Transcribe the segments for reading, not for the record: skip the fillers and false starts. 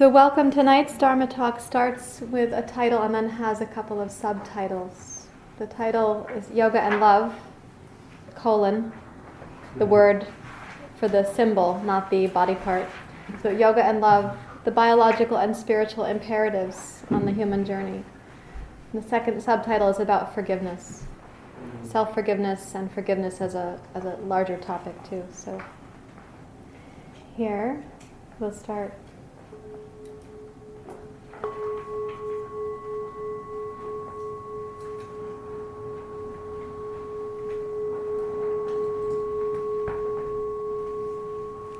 So welcome. Tonight's Dharma talk starts with a title and then has a couple of subtitles. The title is Yoga and Love, the word for the symbol, not the body part. So Yoga and Love, the biological and spiritual imperatives on the human journey. And the second subtitle is about forgiveness, self-forgiveness and forgiveness as a larger topic too. So here we'll start.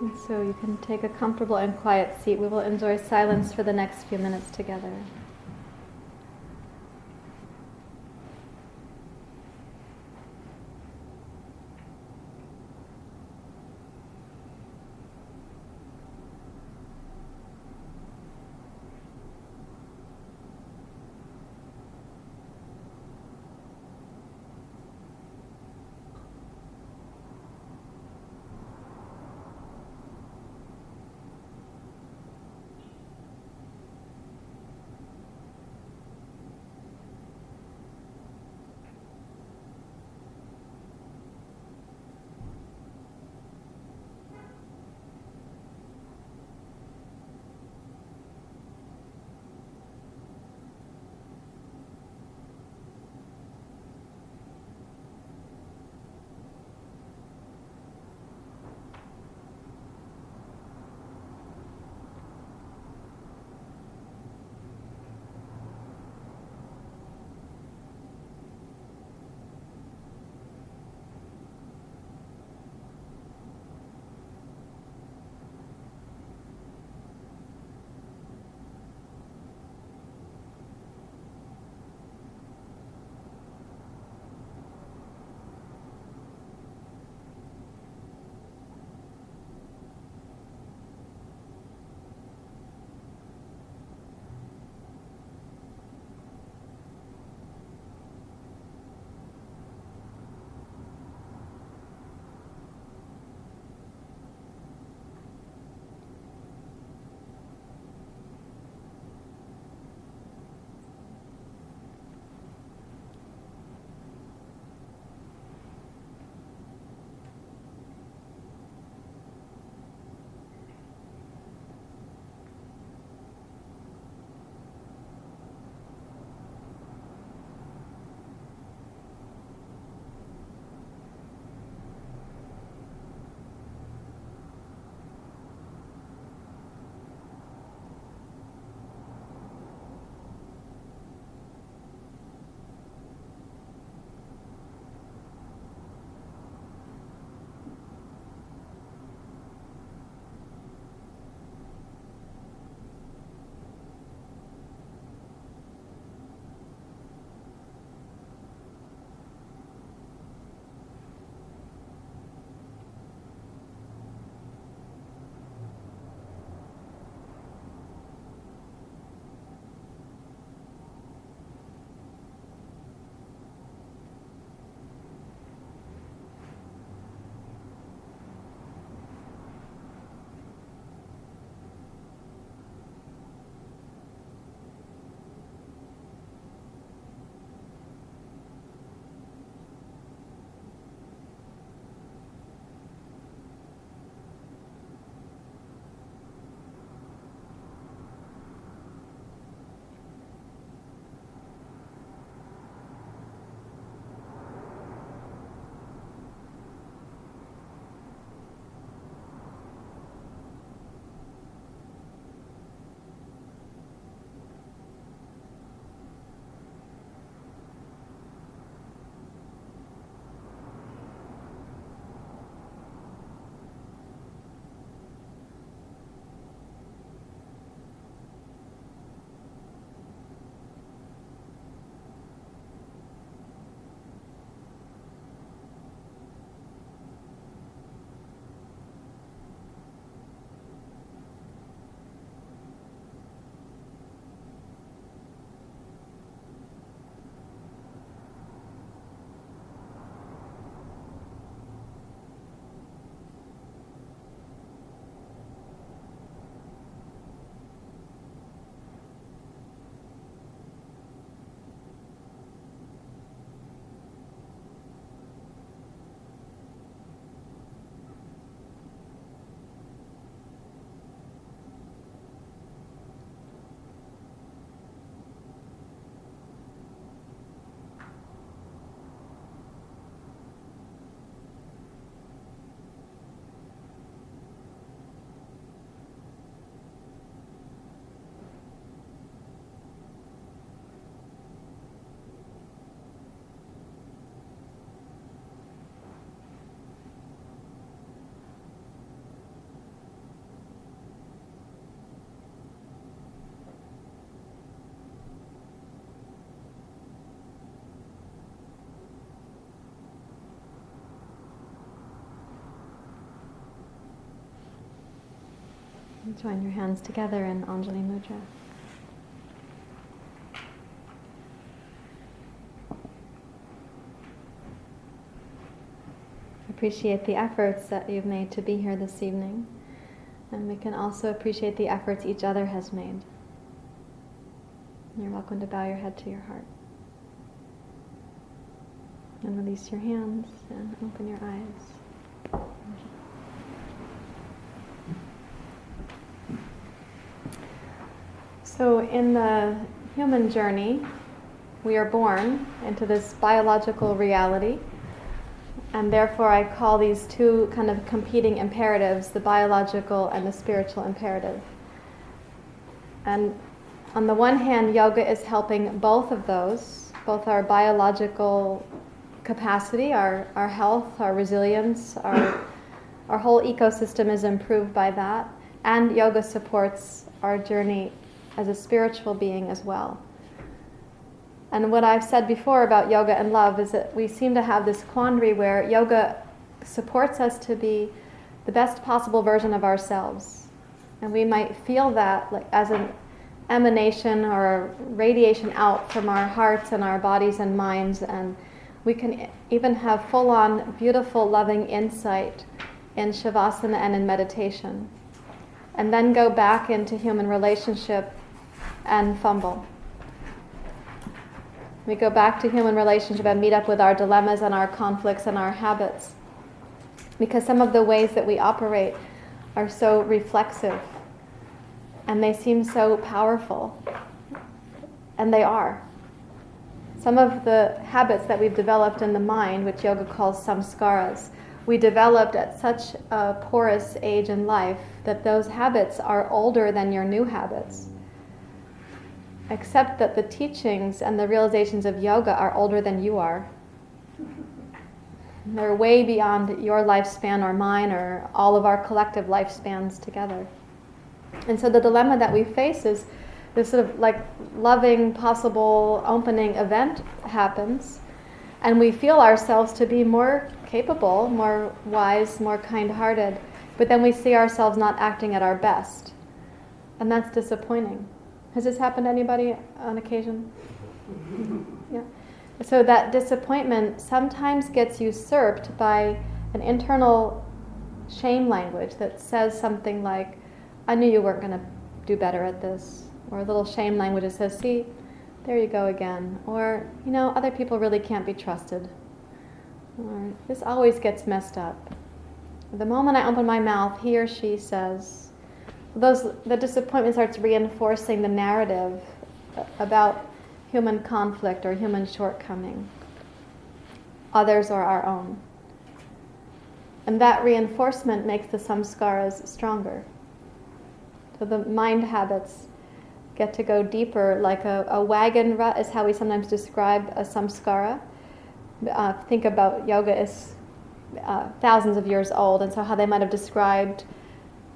And so you can take a comfortable and quiet seat. We will enjoy silence for the next few minutes together. Join your hands together in Anjali Mudra. Appreciate the efforts that you've made to be here this evening. And we can also appreciate the efforts each other has made. You're welcome to bow your head to your heart. And release your hands and open your eyes. So in the human journey, we are born into this biological reality, and therefore I call these two kind of competing imperatives, the biological and the spiritual imperative. And on the one hand, yoga is helping both of those, both our biological capacity, our health, our resilience, our whole ecosystem is improved by that, and yoga supports our journey as a spiritual being as well. And what I've said before about yoga and love is that we seem to have this quandary where yoga supports us to be the best possible version of ourselves. And we might feel that like as an emanation or a radiation out from our hearts and our bodies and minds, and we can even have full-on beautiful loving insight in Shavasana and in meditation, and then go back into human relationship and fumble. We go back to human relationship and meet up with our dilemmas and our conflicts and our habits, because some of the ways that we operate are so reflexive and they seem so powerful, and they are. Some of the habits that we've developed in the mind, which yoga calls samskaras, we developed at such a porous age in life that those habits are older than your new habits. Except that the teachings and the realizations of yoga are older than you are. They're way beyond your lifespan or mine or all of our collective lifespans together. And so the dilemma that we face is this sort of like loving, possible opening event happens, and we feel ourselves to be more capable, more wise, more kind-hearted, but then we see ourselves not acting at our best. And that's disappointing. Has this happened to anybody on occasion? Yeah. So that disappointment sometimes gets usurped by an internal shame language that says something like, I knew you weren't going to do better at this. Or a little shame language that says, see, there you go again. Or, other people really can't be trusted. Or, this always gets messed up. The moment I open my mouth, he or she says, the disappointment starts reinforcing the narrative about human conflict or human shortcoming. Others are our own. And that reinforcement makes the samskaras stronger. So the mind habits get to go deeper, like a wagon rut is how we sometimes describe a samskara. Think about yoga as thousands of years old, and so how they might have described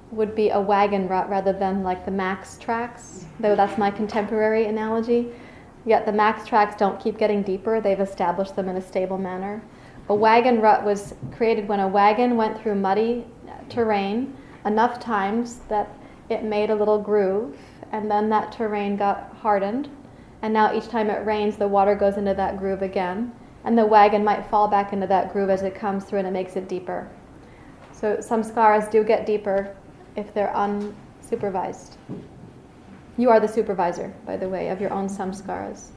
would be a wagon rut rather than like the max tracks, though that's my contemporary analogy. Yet the max tracks don't keep getting deeper, they've established them in a stable manner. A wagon rut was created when a wagon went through muddy terrain enough times that it made a little groove, and then that terrain got hardened, and now each time it rains the water goes into that groove again, and the wagon might fall back into that groove as it comes through and it makes it deeper. So samskaras do get deeper if they're unsupervised. You are the supervisor, by the way, of your own samskaras.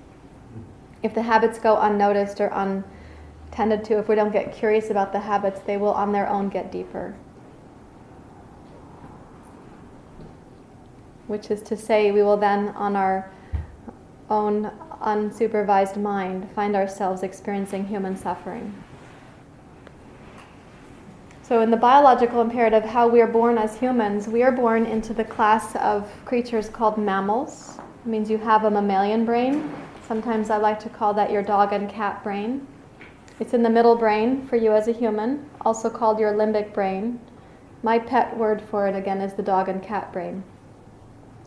If the habits go unnoticed or untended to, if we don't get curious about the habits, they will on their own get deeper. Which is to say, we will then, on our own unsupervised mind, find ourselves experiencing human suffering. So in the biological imperative, how we are born as humans, we are born into the class of creatures called mammals. It means you have a mammalian brain. Sometimes I like to call that your dog and cat brain. It's in the middle brain for you as a human, also called your limbic brain. My pet word for it, again, is the dog and cat brain,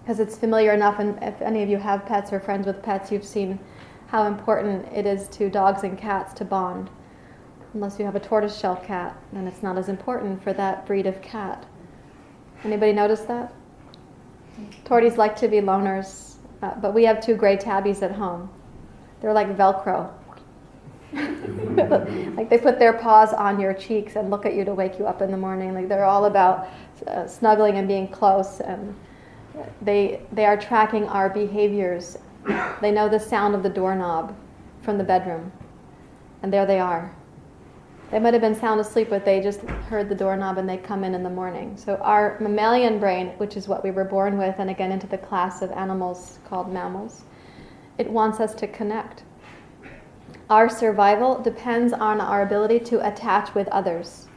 because it's familiar enough, and if any of you have pets or friends with pets, you've seen how important it is to dogs and cats to bond. Unless you have a tortoiseshell cat, then it's not as important for that breed of cat. Anybody notice that? Torties like to be loners, but we have 2 gray tabbies at home. They're like Velcro. Like they put their paws on your cheeks and look at you to wake you up in the morning. Like they're all about snuggling and being close, and they are tracking our behaviors. They know the sound of the doorknob from the bedroom, and there they are. They might have been sound asleep, but they just heard the doorknob and they come in the morning. So our mammalian brain, which is what we were born with, and again into the class of animals called mammals, it wants us to connect. Our survival depends on our ability to attach with others,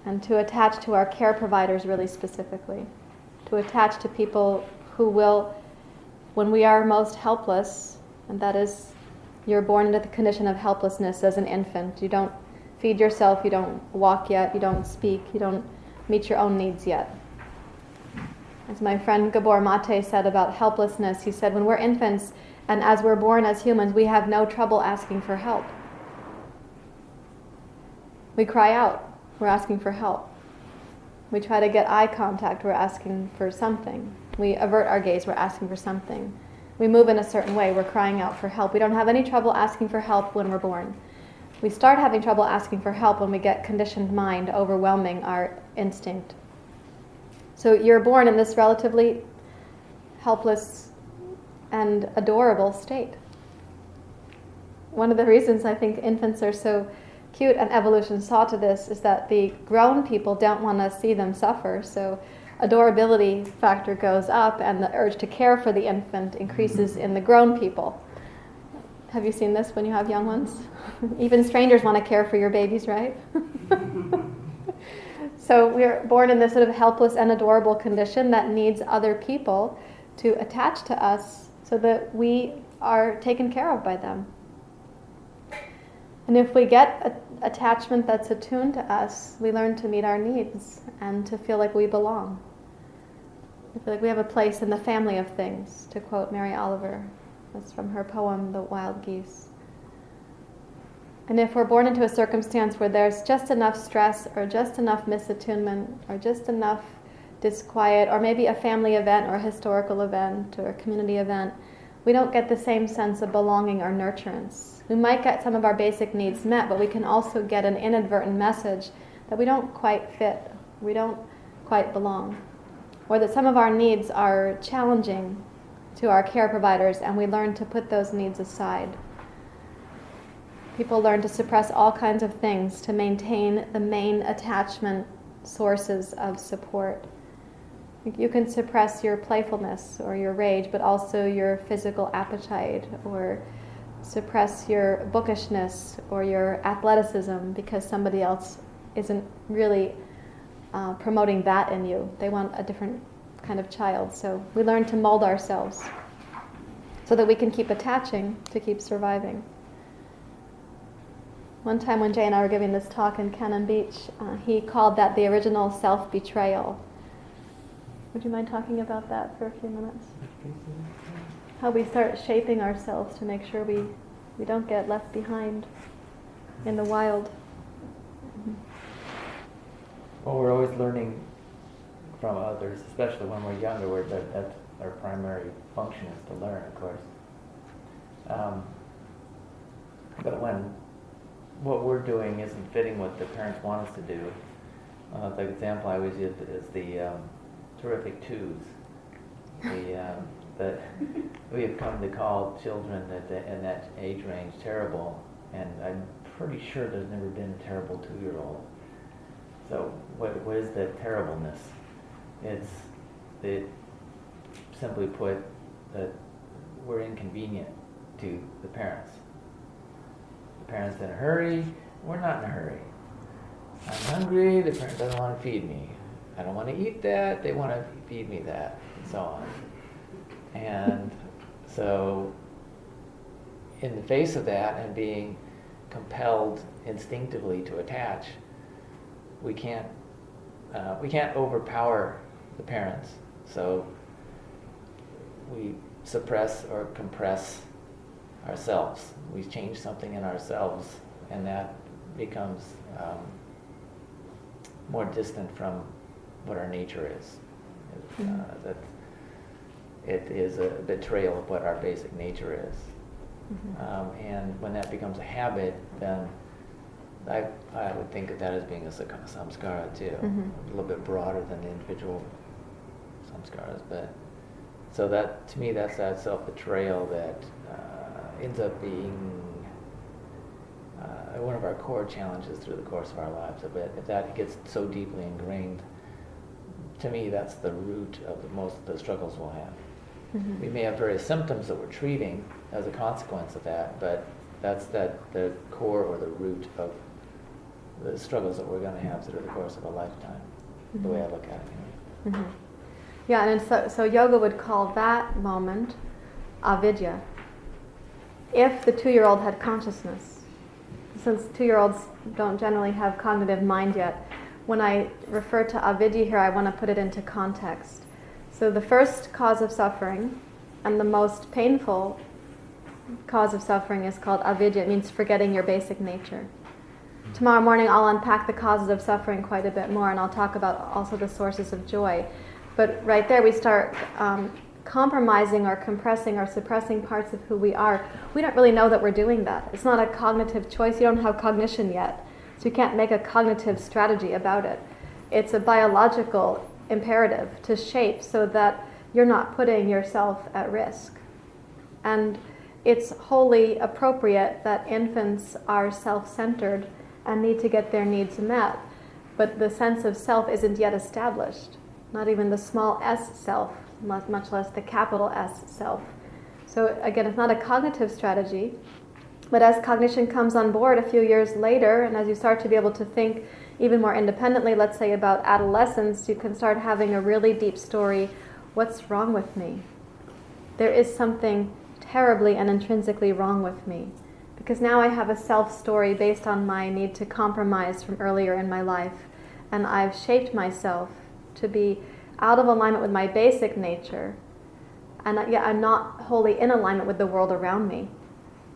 and to attach to our care providers really specifically, to attach to people who will, when we are most helpless, and that is, you're born into the condition of helplessness as an infant. You don't feed yourself, you don't walk yet, you don't speak, you don't meet your own needs yet. As my friend Gabor Mate said about helplessness, he said, when we're infants, and as we're born as humans, we have no trouble asking for help. We cry out, we're asking for help. We try to get eye contact, we're asking for something. We avert our gaze, we're asking for something. We move in a certain way, we're crying out for help. We don't have any trouble asking for help when we're born. We start having trouble asking for help when we get conditioned mind overwhelming our instinct. So you're born in this relatively helpless and adorable state. One of the reasons I think infants are so cute, and evolution saw to this, is that the grown people don't want to see them suffer. So adorability factor goes up and the urge to care for the infant increases in the grown people. Have you seen this when you have young ones? Even strangers want to care for your babies, right? So we're born in this sort of helpless and adorable condition that needs other people to attach to us so that we are taken care of by them. And if we get attachment that's attuned to us, we learn to meet our needs and to feel like we belong. We feel like we have a place in the family of things, to quote Mary Oliver. That's from her poem, The Wild Geese. And if we're born into a circumstance where there's just enough stress or just enough misattunement or just enough disquiet, or maybe a family event or a historical event or a community event, we don't get the same sense of belonging or nurturance. We might get some of our basic needs met, but we can also get an inadvertent message that we don't quite fit, we don't quite belong, or that some of our needs are challenging to our care providers, and we learn to put those needs aside. People learn to suppress all kinds of things to maintain the main attachment sources of support. You can suppress your playfulness or your rage, but also your physical appetite, or suppress your bookishness or your athleticism because somebody else isn't really promoting that in you. They want a different kind of child. So we learn to mold ourselves so that we can keep attaching to keep surviving. One time when Jay and I were giving this talk in Cannon Beach, he called that the original self-betrayal. Would you mind talking about that for a few minutes? How we start shaping ourselves to make sure we don't get left behind in the wild. Well, we're always learning from others, especially when we're younger, where that's our primary function is to learn, of course. But when what we're doing isn't fitting what the parents want us to do, the example I always use is the terrific twos. That we have come to call children in that age range terrible, and I'm pretty sure there's never been a terrible 2-year-old. So what is the terribleness? It's simply put that we're inconvenient to the parents. The parents in a hurry, we're not in a hurry. I'm hungry, the parent doesn't want to feed me. I don't want to eat that, they want to feed me that, and so on. And so in the face of that and being compelled instinctively to attach, we can't overpower the parents. So we suppress or compress ourselves. We change something in ourselves, and that becomes more distant from what our nature is. That it is a betrayal of what our basic nature is. And when that becomes a habit, then I would think of that as being a samskara too, a little bit broader than the individual samskaras. But so that, to me, that's that self-betrayal that ends up being one of our core challenges through the course of our lives. If that gets so deeply ingrained, to me, that's the root of most of the struggles we'll have. We may have various symptoms that we're treating as a consequence of that, but that's the core or the root of the struggles that we're going to have through the course of a lifetime, the way I look at it. Anyway. Yeah, and so yoga would call that moment avidya. If the 2-year-old had consciousness, since 2-year-olds don't generally have cognitive mind yet, when I refer to avidya here, I want to put it into context. So the first cause of suffering, and the most painful cause of suffering, is called avidya. It means forgetting your basic nature. Tomorrow morning I'll unpack the causes of suffering quite a bit more, and I'll talk about also the sources of joy. But right there we start compromising or compressing or suppressing parts of who we are. We don't really know that we're doing that. It's not a cognitive choice. You don't have cognition yet, so you can't make a cognitive strategy about it. It's a biological imperative to shape so that you're not putting yourself at risk. And it's wholly appropriate that infants are self-centered and need to get their needs met, but the sense of self isn't yet established, not even the small s self, much less the capital S self. So again, it's not a cognitive strategy, but as cognition comes on board a few years later, and as you start to be able to think even more independently, let's say about adolescence, you can start having a really deep story. What's wrong with me? There is something terribly and intrinsically wrong with me. Because now I have a self-story based on my need to compromise from earlier in my life. And I've shaped myself to be out of alignment with my basic nature. And yet I'm not wholly in alignment with the world around me.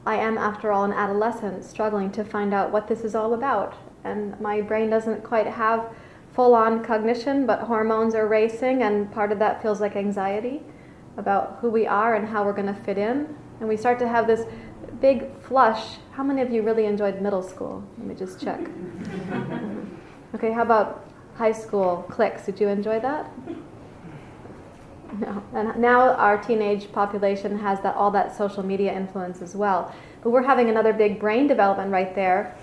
I am, after all, an adolescent struggling to find out what this is all about. And my brain doesn't quite have full-on cognition, but hormones are racing, and part of that feels like anxiety about who we are and how we're going to fit in. And we start to have this big flush. How many of you really enjoyed middle school? Let me just check. Okay, how about high school cliques? Did you enjoy that? No. And now our teenage population has all that social media influence as well. But we're having another big brain development right there,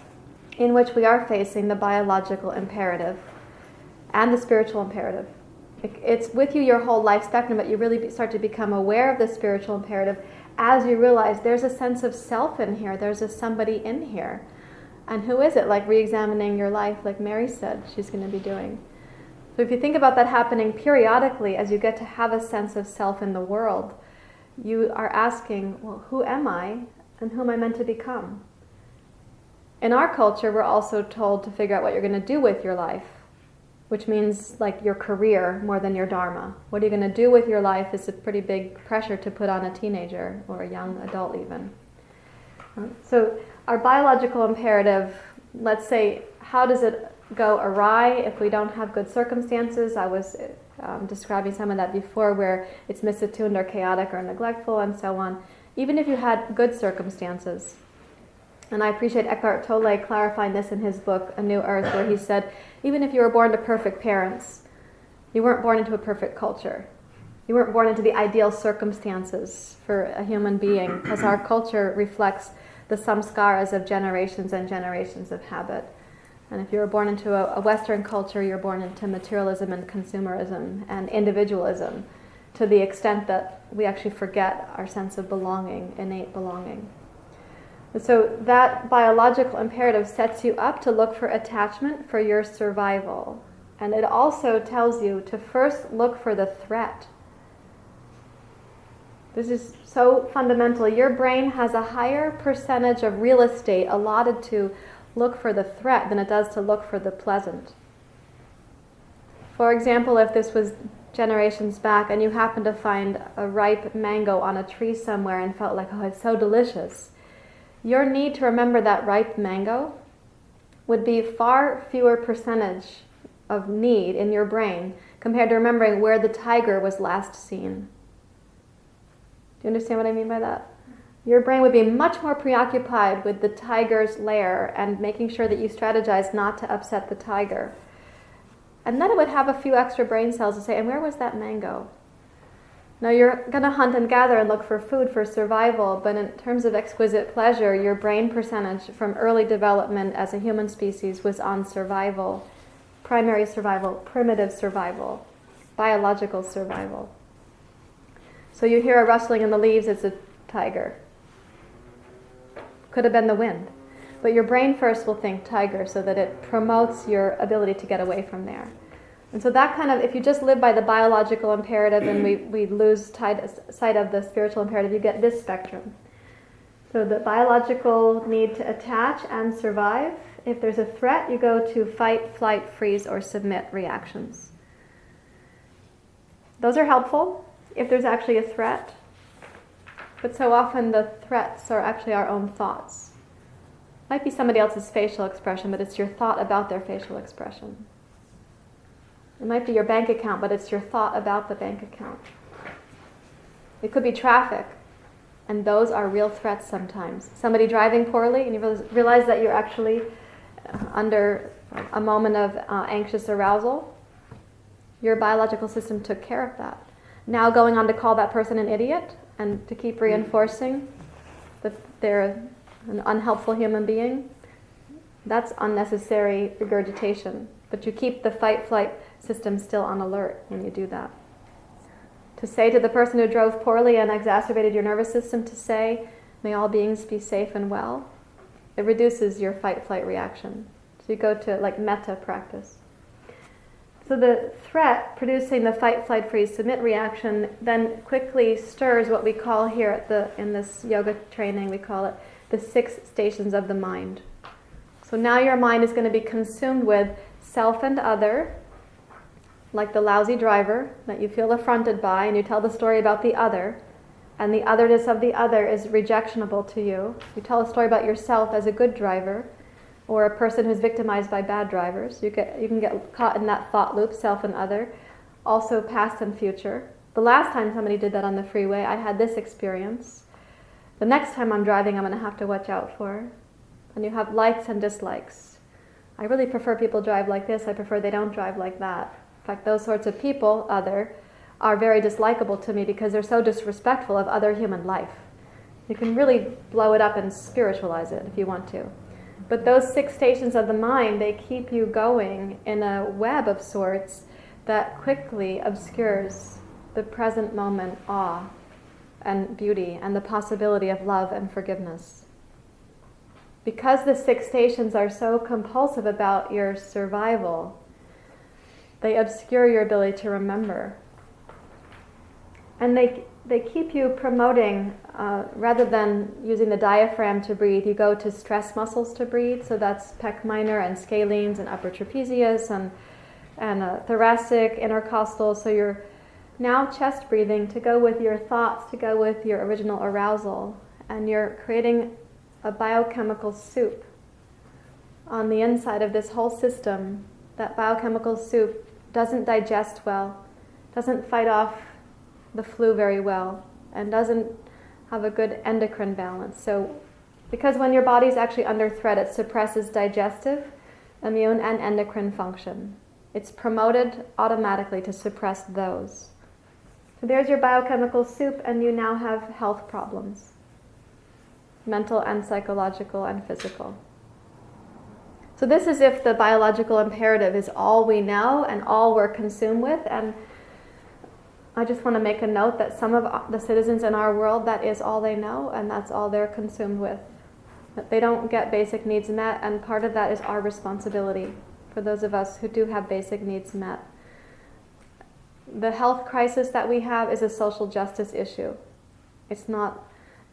in which we are facing the biological imperative and the spiritual imperative. It's with you your whole life spectrum, but you really start to become aware of the spiritual imperative as you realize there's a sense of self in here, there's a somebody in here. And who is it? Like re-examining your life, like Mary said she's going to be doing. So if you think about that happening periodically as you get to have a sense of self in the world, you are asking, well, who am I and who am I meant to become? In our culture, we're also told to figure out what you're going to do with your life, which means like your career more than your dharma. What are you going to do with your life is a pretty big pressure to put on a teenager or a young adult even. So our biological imperative, let's say, how does it go awry if we don't have good circumstances? I was describing some of that before, where it's misattuned or chaotic or neglectful and so on. Even if you had good circumstances, and I appreciate Eckhart Tolle clarifying this in his book, A New Earth, where he said, even if you were born to perfect parents, you weren't born into a perfect culture. You weren't born into the ideal circumstances for a human being, because our culture reflects the samskaras of generations and generations of habit. And if you were born into a Western culture, you're born into materialism and consumerism and individualism, to the extent that we actually forget our sense of belonging, innate belonging. So that biological imperative sets you up to look for attachment for your survival. And it also tells you to first look for the threat. This is so fundamental. Your brain has a higher percentage of real estate allotted to look for the threat than it does to look for the pleasant. For example, if this was generations back and you happened to find a ripe mango on a tree somewhere and felt like, oh, it's so delicious, your need to remember that ripe mango would be far fewer percentage of need in your brain compared to remembering where the tiger was last seen. Do you understand what I mean by that? Your brain would be much more preoccupied with the tiger's lair and making sure that you strategize not to upset the tiger. And then it would have a few extra brain cells to say, and where was that mango? Now you're going to hunt and gather and look for food for survival, but in terms of exquisite pleasure, your brain percentage from early development as a human species was on survival, primary survival, primitive survival, biological survival. So you hear a rustling in the leaves, it's a tiger. Could have been the wind. But your brain first will think tiger so that it promotes your ability to get away from there. And so that kind of, if you just live by the biological imperative and we lose sight of the spiritual imperative, you get this spectrum. So the biological need to attach and survive. If there's a threat, you go to fight, flight, freeze, or submit reactions. Those are helpful if there's actually a threat. But so often the threats are actually our own thoughts. Might be somebody else's facial expression, but it's your thought about their facial expression. It might be your bank account, but it's your thought about the bank account. It could be traffic, and those are real threats sometimes. Somebody driving poorly, and you realize that you're actually under a moment of anxious arousal. Your biological system took care of that. Now going on to call that person an idiot, and to keep reinforcing that they're an unhelpful human being, that's unnecessary regurgitation. But you keep the fight-flight system still on alert when you do that. To say to the person who drove poorly and exacerbated your nervous system, to say, may all beings be safe and well, it reduces your fight-flight reaction. So you go to like metta practice. So the threat producing the fight, flight, freeze, submit reaction then quickly stirs what we call here in this yoga training, we call it the 6 stations of the mind. So now your mind is going to be consumed with self and other, like the lousy driver that you feel affronted by, and you tell the story about the other, and the otherness of the other is rejectionable to you. You tell a story about yourself as a good driver, or a person who's victimized by bad drivers. You can get caught in that thought loop, self and other, also past and future. The last time somebody did that on the freeway, I had this experience. The next time I'm driving, I'm going to have to watch out for. And you have likes and dislikes. I really prefer people drive like this. I prefer they don't drive like that. In fact, those sorts of people, other, are very dislikable to me because they're so disrespectful of other human life. You can really blow it up and spiritualize it if you want to. But those 6 stations of the mind, they keep you going in a web of sorts that quickly obscures the present moment awe and beauty and the possibility of love and forgiveness. Because the 6 stations are so compulsive about your survival, they obscure your ability to remember. And they keep you promoting, rather than using the diaphragm to breathe, you go to stress muscles to breathe. So that's pec minor and scalenes and upper trapezius and thoracic, intercostal. So you're now chest breathing to go with your thoughts, to go with your original arousal. And you're creating a biochemical soup on the inside of this whole system. That biochemical soup doesn't digest well, doesn't fight off the flu very well, and doesn't have a good endocrine balance. So because when your body's actually under threat, it suppresses digestive, immune, and endocrine function. It's promoted automatically to suppress those. So there's your biochemical soup, and you now have health problems, mental and psychological and physical. So this is if the biological imperative is all we know and all we're consumed with. And I just want to make a note that some of the citizens in our world, that is all they know, and that's all they're consumed with. That they don't get basic needs met, and part of that is our responsibility for those of us who do have basic needs met. The health crisis that we have is a social justice issue. It's not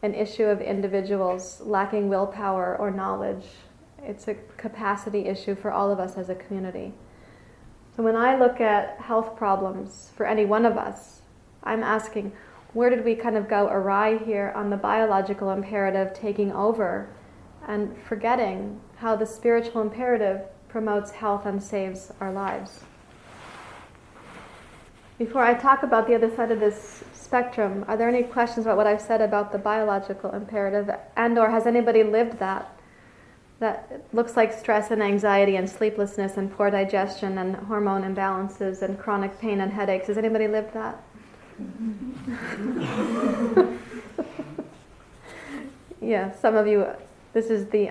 an issue of individuals lacking willpower or knowledge. It's a capacity issue for all of us as a community. So when I look at health problems for any one of us, I'm asking, where did we kind of go awry here on the biological imperative taking over and forgetting how the spiritual imperative promotes health and saves our lives? Before I talk about the other side of this spectrum, are there any questions about what I've said about the biological imperative, and or has anybody lived that? That looks like stress and anxiety and sleeplessness and poor digestion and hormone imbalances and chronic pain and headaches. Has anybody lived that? Yeah, some of you, this is the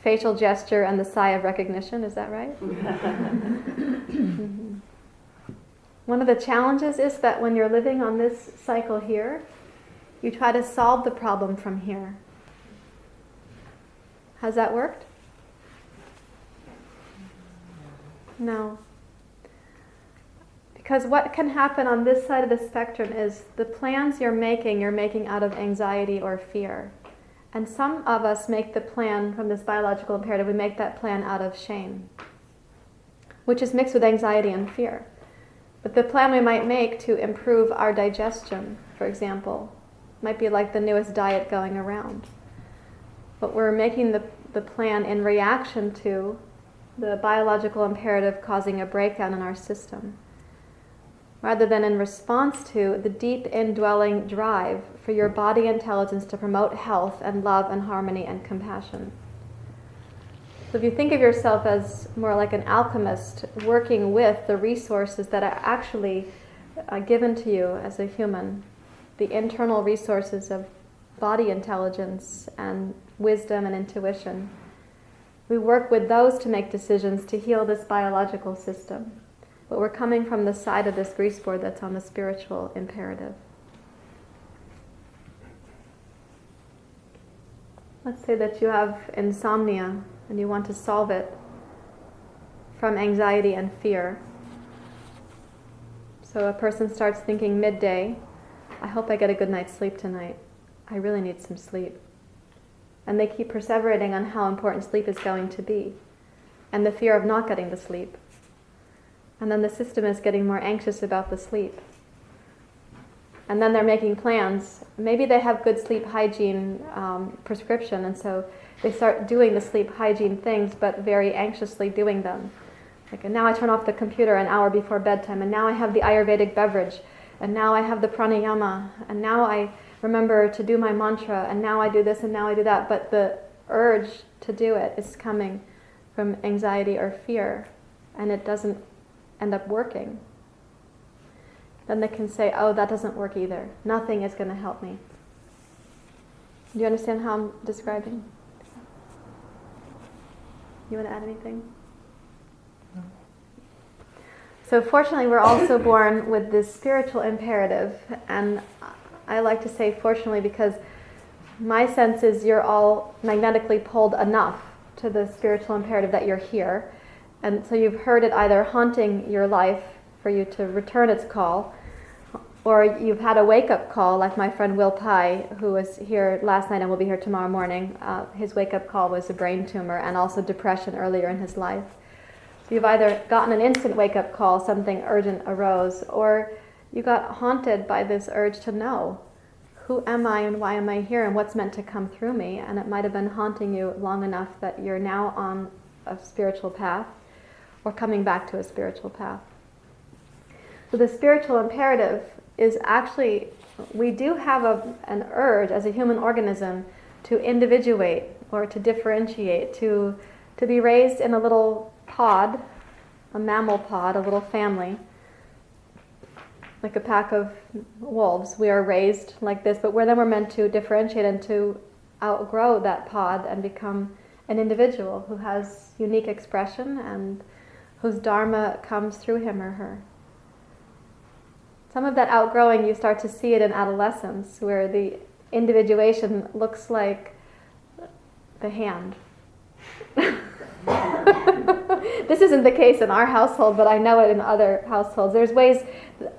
facial gesture and the sigh of recognition, is that right? Mhm. One of the challenges is that when you're living on this cycle here, you try to solve the problem from here. Has that worked? No. Because what can happen on this side of the spectrum is the plans you're making out of anxiety or fear. And some of us make the plan from this biological imperative, we make that plan out of shame, which is mixed with anxiety and fear. But the plan we might make to improve our digestion, for example, might be like the newest diet going around. But we're making the plan in reaction to the biological imperative causing a breakdown in our system, rather than in response to the deep indwelling drive for your body intelligence to promote health and love and harmony and compassion. So if you think of yourself as more like an alchemist working with the resources that are actually given to you as a human, the internal resources of body intelligence and wisdom and intuition, we work with those to make decisions to heal this biological system. But we're coming from the side of this grease board that's on the spiritual imperative. Let's say that you have insomnia and you want to solve it from anxiety and fear. So a person starts thinking midday, I hope I get a good night's sleep tonight. I really need some sleep. And they keep perseverating on how important sleep is going to be, and the fear of not getting the sleep. And then the system is getting more anxious about the sleep. And then they're making plans. Maybe they have good sleep hygiene prescription, and so they start doing the sleep hygiene things, but very anxiously doing them. Like, and now I turn off the computer an hour before bedtime, and now I have the Ayurvedic beverage, and now I have the pranayama, and now I remember to do my mantra, and now I do this, and now I do that. But the urge to do it is coming from anxiety or fear, and it doesn't end up working. Then they can say, oh, that doesn't work either. Nothing is going to help me. Do you understand how I'm describing? You want to add anything? No. So fortunately, we're also born with this spiritual imperative, and I like to say fortunately because my sense is you're all magnetically pulled enough to the spiritual imperative that you're here. And so you've heard it either haunting your life for you to return its call, or you've had a wake-up call like my friend Will Pye, who was here last night and will be here tomorrow morning. His wake-up call was a brain tumor and also depression earlier in his life. So you've either gotten an instant wake-up call, something urgent arose, or you got haunted by this urge to know, who am I and why am I here and what's meant to come through me? And it might have been haunting you long enough that you're now on a spiritual path or coming back to a spiritual path. So the spiritual imperative is actually, we do have an urge as a human organism to individuate or to differentiate, to be raised in a little pod, a mammal pod, a little family, like a pack of wolves. We are raised like this, but then we're meant to differentiate and to outgrow that pod and become an individual who has unique expression and whose dharma comes through him or her. Some of that outgrowing, you start to see it in adolescence, where the individuation looks like the hand. This isn't the case in our household, but I know it in other households. There's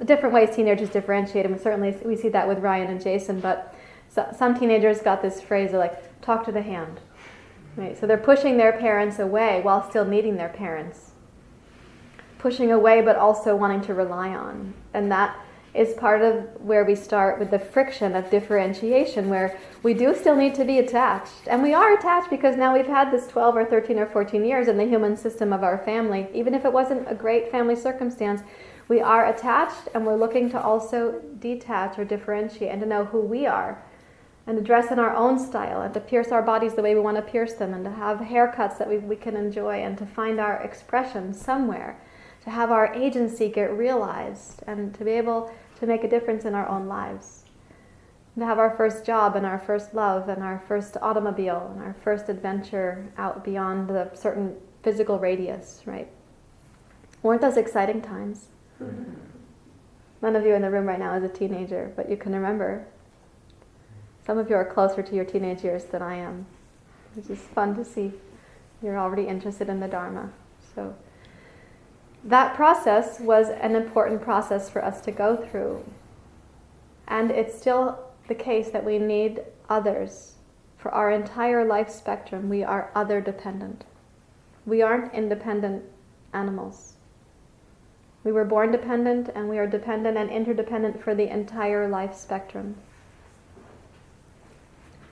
different ways teenagers differentiate, and certainly we see that with Ryan and Jason, but some teenagers got this phrase, they're like, talk to the hand. Right? So they're pushing their parents away while still needing their parents. Pushing away, but also wanting to rely on. And that is part of where we start with the friction of differentiation, where we do still need to be attached. And we are attached because now we've had this 12 or 13 or 14 years in the human system of our family. Even if it wasn't a great family circumstance, We are attached, and we're looking to also detach or differentiate and to know who we are, and to dress in our own style, and to pierce our bodies the way we want to pierce them, and to have haircuts that we can enjoy, and to find our expression somewhere, to have our agency get realized, and to be able to make a difference in our own lives. And to have our first job, and our first love, and our first automobile, and our first adventure out beyond the certain physical radius, right? Weren't those exciting times? None of you in the room right now is a teenager, but you can remember. Some of you are closer to your teenage years than I am, which is fun to see. You're already interested in the Dharma. So that process was an important process for us to go through. And it's still the case that we need others. For our entire life spectrum, we are other dependent. We aren't independent animals. We were born dependent, and we are dependent and interdependent for the entire life spectrum.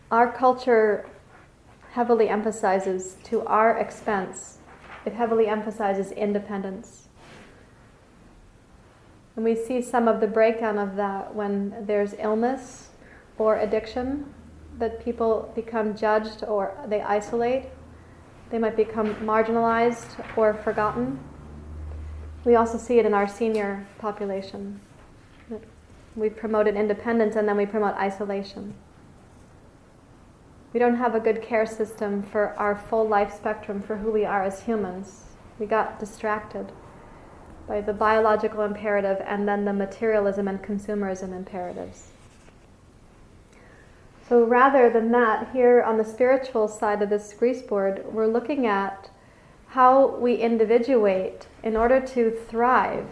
Our culture heavily emphasizes, to our expense, it heavily emphasizes independence. And we see some of the breakdown of that when there's illness or addiction, that people become judged or they isolate. They might become marginalized or forgotten. We also see it in our senior population. We promoted independence, and then we promote isolation. We don't have a good care system for our full life spectrum for who we are as humans. We got distracted by the biological imperative and then the materialism and consumerism imperatives. So rather than that, here on the spiritual side of this grease board, we're looking at how we individuate in order to thrive,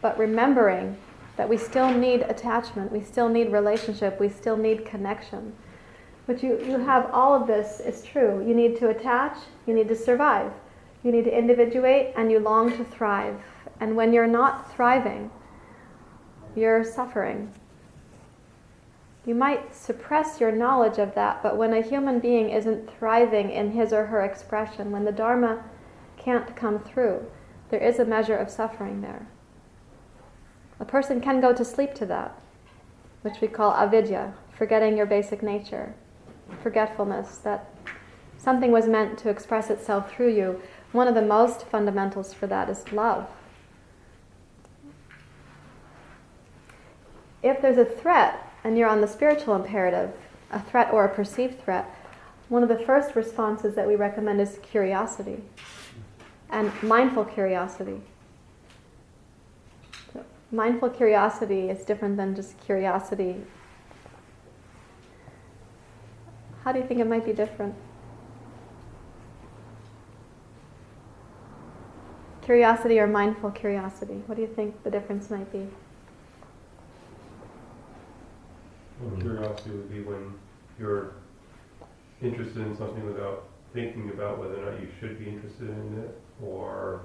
but remembering that we still need attachment, we still need relationship, we still need connection. But you have all of this, it's true. You need to attach, you need to survive, you need to individuate, and you long to thrive. And when you're not thriving, you're suffering. You might suppress your knowledge of that, but when a human being isn't thriving in his or her expression, when the Dharma can't come through, there is a measure of suffering there. A person can go to sleep to that, which we call avidya, forgetting your basic nature, forgetfulness, that something was meant to express itself through you. One of the most fundamentals for that is love. If there's a threat, and you're on the spiritual imperative, a threat or a perceived threat, one of the first responses that we recommend is curiosity, and mindful curiosity. So mindful curiosity is different than just curiosity. How do you think it might be different? Curiosity or mindful curiosity? What do you think the difference might be? Well, curiosity would be when you're interested in something without thinking about whether or not you should be interested in it or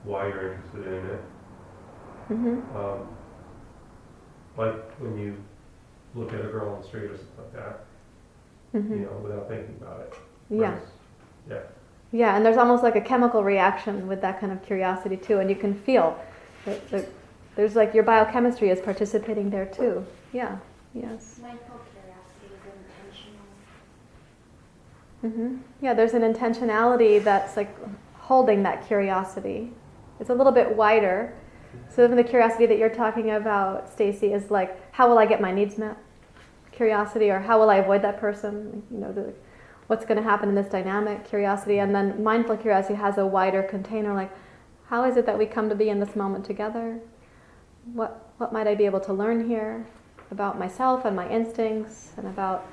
why you're interested in it. Mm-hmm. Like when you look at a girl on the street or something like that, Mm-hmm. without thinking about it. Yeah. Yeah. Yeah, and there's almost like a chemical reaction with that kind of curiosity too, and you can feel that there's like your biochemistry is participating there too. Yeah, yes. Mindful curiosity is intentional. Mm-hmm. Yeah, there's an intentionality that's like holding that curiosity. It's a little bit wider. So even the curiosity that you're talking about, Stacy, is like, how will I get my needs met? Curiosity, or how will I avoid that person? What's going to happen in this dynamic? Curiosity. And then mindful curiosity has a wider container, like, how is it that we come to be in this moment together? What might I be able to learn here about myself and my instincts, and about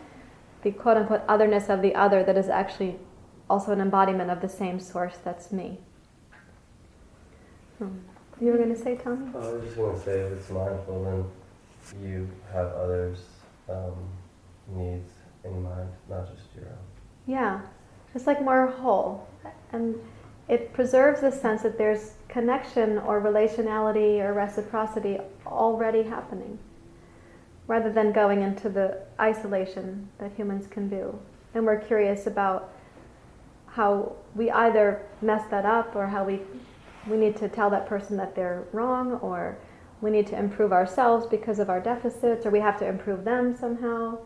the quote-unquote otherness of the other that is actually also an embodiment of the same source that's me. You were going to say, Tommy? I was just going to say, if it's mindful, then you have others' needs in mind, not just your own. Yeah, it's like more whole. And it preserves the sense that there's connection or relationality or reciprocity already happening, rather than going into the isolation that humans can do. And we're curious about how we either mess that up or how we we need to tell that person that they're wrong, or we need to improve ourselves because of our deficits, or we have to improve them somehow.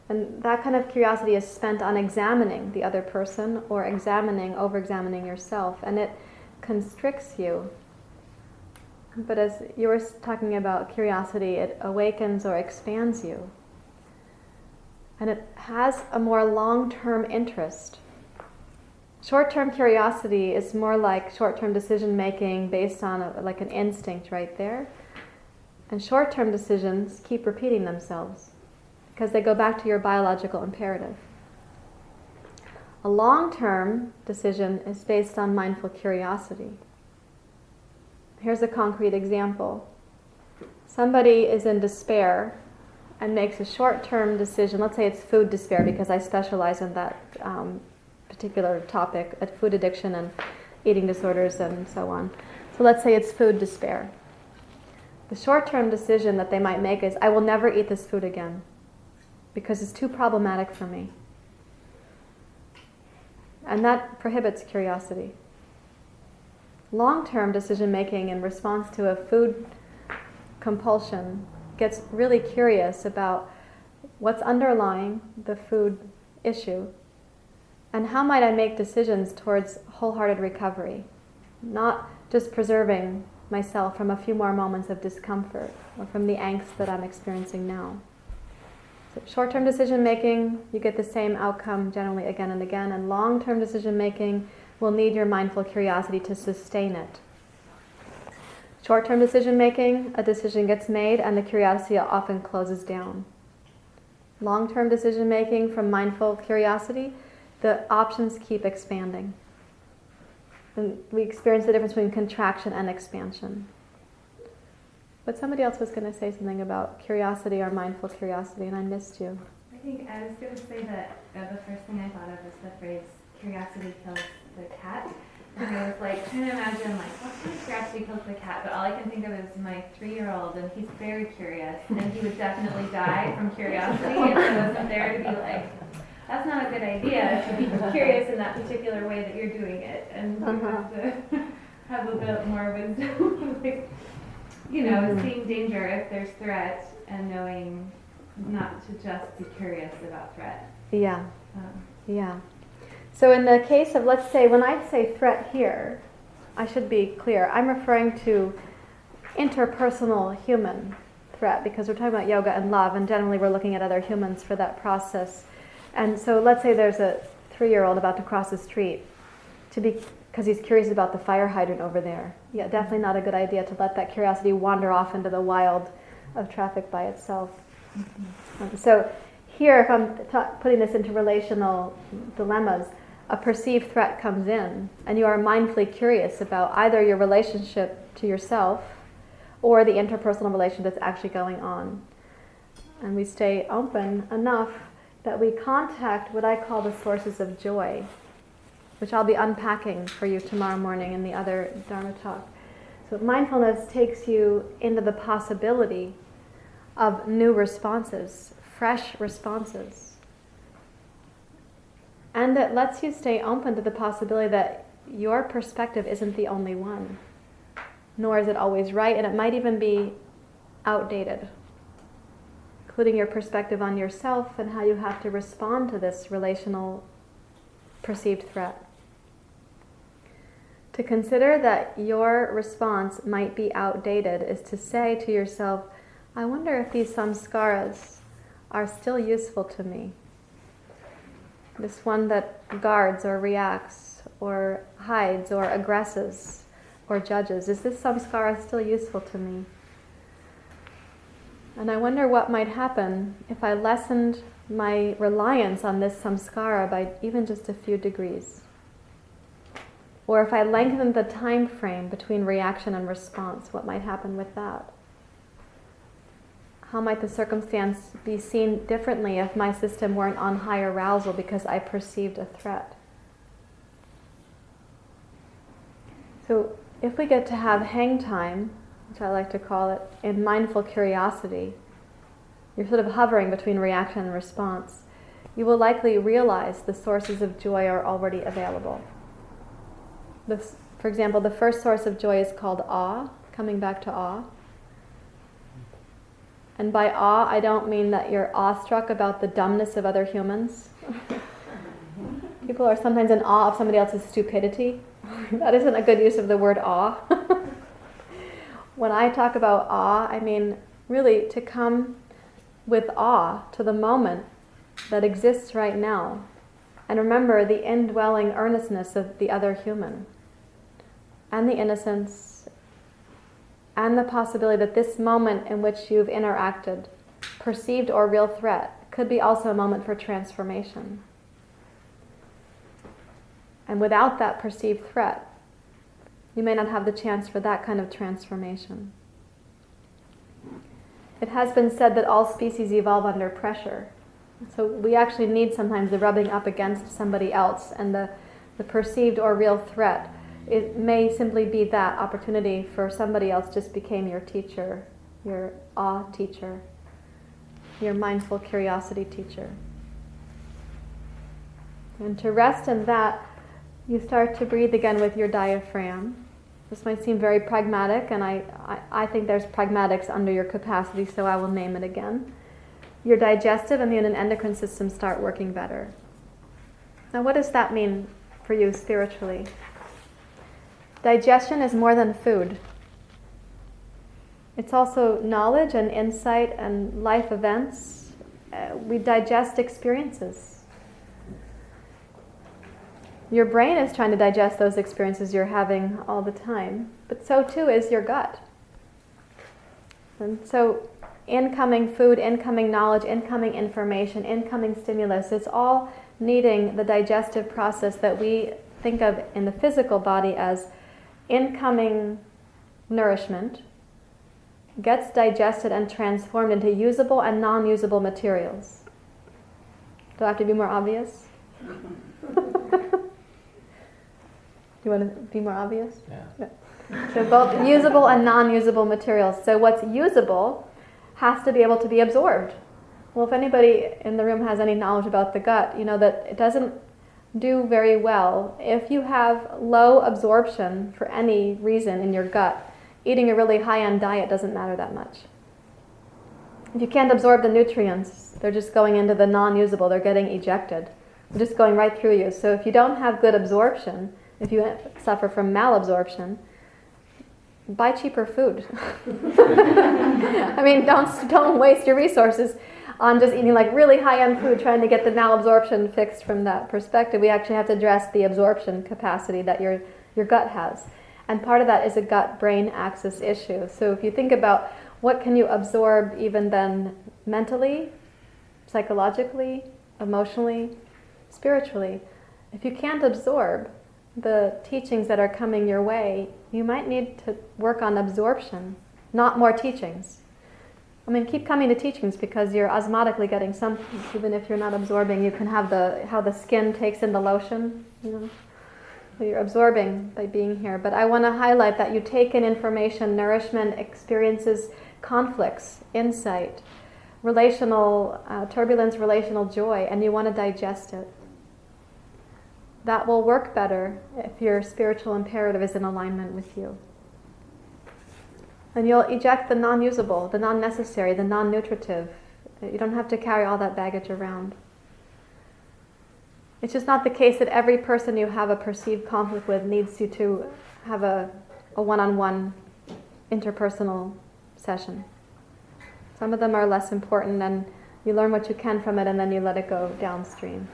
And that kind of curiosity is spent on examining the other person or over-examining yourself, and it constricts you. But as you were talking about curiosity, it awakens or expands you. And it has a more long-term interest. Short-term curiosity is more like short-term decision-making based on like an instinct right there. And short-term decisions keep repeating themselves because they go back to your biological imperative. A long-term decision is based on mindful curiosity. Here's a concrete example. Somebody is in despair and makes a short-term decision. Let's say it's food despair, because I specialize in that particular topic, at food addiction and eating disorders and so on. So let's say it's food despair. The short-term decision that they might make is, I will never eat this food again because it's too problematic for me. And that prohibits curiosity. Long-term decision-making in response to a food compulsion gets really curious about what's underlying the food issue and how might I make decisions towards wholehearted recovery, not just preserving myself from a few more moments of discomfort or from the angst that I'm experiencing now. So short-term decision-making, you get the same outcome generally again and again, and long-term decision-making will need your mindful curiosity to sustain it. Short-term decision-making, a decision gets made and the curiosity often closes down. Long-term decision-making from mindful curiosity, the options keep expanding. And we experience the difference between contraction and expansion. But somebody else was going to say something about curiosity or mindful curiosity, and I missed you. I think I was going to say that the first thing I thought of was the phrase, curiosity kills the cat. And I was like, trying to imagine, like, what kind of curiosity kills the cat? But all I can think of is my 3-year-old, and he's very curious, and he would definitely die from curiosity, and I wasn't there to be like, that's not a good idea to be curious in that particular way that you're doing it, and you have to have a bit more wisdom, like, you know, seeing danger if there's threat, and knowing not to just be curious about threat. Yeah, yeah. So in the case of, let's say, when I say threat here, I should be clear, I'm referring to interpersonal human threat, because we're talking about yoga and love, and generally we're looking at other humans for that process. And so let's say there's a 3-year-old about to cross the street because he's curious about the fire hydrant over there. Yeah, definitely not a good idea to let that curiosity wander off into the wild of traffic by itself. So here, if I'm putting this into relational dilemmas, a perceived threat comes in, and you are mindfully curious about either your relationship to yourself or the interpersonal relationship that's actually going on. And we stay open enough that we contact what I call the sources of joy, which I'll be unpacking for you tomorrow morning in the other Dharma talk. So mindfulness takes you into the possibility of new responses, fresh responses. And it lets you stay open to the possibility that your perspective isn't the only one, nor is it always right, and it might even be outdated, including your perspective on yourself and how you have to respond to this relational perceived threat. To consider that your response might be outdated is to say to yourself, I wonder if these samskaras are still useful to me. This one that guards or reacts or hides or aggresses or judges, is this samskara still useful to me? And I wonder what might happen if I lessened my reliance on this samskara by even just a few degrees. Or if I lengthened the time frame between reaction and response, what might happen with that? How might the circumstance be seen differently if my system weren't on high arousal because I perceived a threat? So if we get to have hang time, which I like to call it, in mindful curiosity, you're sort of hovering between reaction and response, you will likely realize the sources of joy are already available. For example, the first source of joy is called awe, coming back to awe. And by awe, I don't mean that you're awestruck about the dumbness of other humans. People are sometimes in awe of somebody else's stupidity. That isn't a good use of the word awe. When I talk about awe, I mean really to come with awe to the moment that exists right now. And remember the indwelling earnestness of the other human. And the innocence. And the possibility that this moment in which you've interacted, perceived or real threat, could be also a moment for transformation. And without that perceived threat, you may not have the chance for that kind of transformation. It has been said that all species evolve under pressure. So we actually need sometimes the rubbing up against somebody else and the perceived or real threat. It may simply be that opportunity for somebody else just became your teacher, your awe teacher, your mindful curiosity teacher. And to rest in that, you start to breathe again with your diaphragm. This might seem very pragmatic, and I think there's pragmatics under your capacity, so I will name it again. Your digestive, immune, and endocrine systems start working better. Now, what does that mean for you spiritually? Digestion is more than food. It's also knowledge and insight and life events. We digest experiences. Your brain is trying to digest those experiences you're having all the time, but so too is your gut. And so incoming food, incoming knowledge, incoming information, incoming stimulus, it's all needing the digestive process that we think of in the physical body as incoming nourishment, gets digested and transformed into usable and non-usable materials. Do I have to be more obvious? You want to be more obvious? Yeah. So both usable and non-usable materials. So what's usable has to be able to be absorbed. Well, if anybody in the room has any knowledge about the gut, you know that it doesn't do very well. If you have low absorption for any reason in your gut, eating a really high-end diet doesn't matter that much. If you can't absorb the nutrients, they're just going into the non-usable, they're getting ejected. They're just going right through you. So if you don't have good absorption, if you suffer from malabsorption, buy cheaper food. I mean, don't waste your resources on just eating like really high-end food, trying to get the malabsorption fixed from that perspective. We actually have to address the absorption capacity that your gut has. And part of that is a gut-brain axis issue. So if you think about what can you absorb even then mentally, psychologically, emotionally, spiritually, if you can't absorb the teachings that are coming your way, you might need to work on absorption, not more teachings. I mean, keep coming to teachings because you're osmotically getting something. Even if you're not absorbing, you can have how the skin takes in the lotion, you know. So you're absorbing by being here. But I want to highlight that you take in information, nourishment, experiences, conflicts, insight, relational turbulence, relational joy, and you want to digest it. That will work better if your spiritual imperative is in alignment with you. And you'll eject the non-usable, the non-necessary, the non-nutritive. You don't have to carry all that baggage around. It's just not the case that every person you have a perceived conflict with needs you to have a one-on-one interpersonal session. Some of them are less important, and you learn what you can from it, and then you let it go downstream.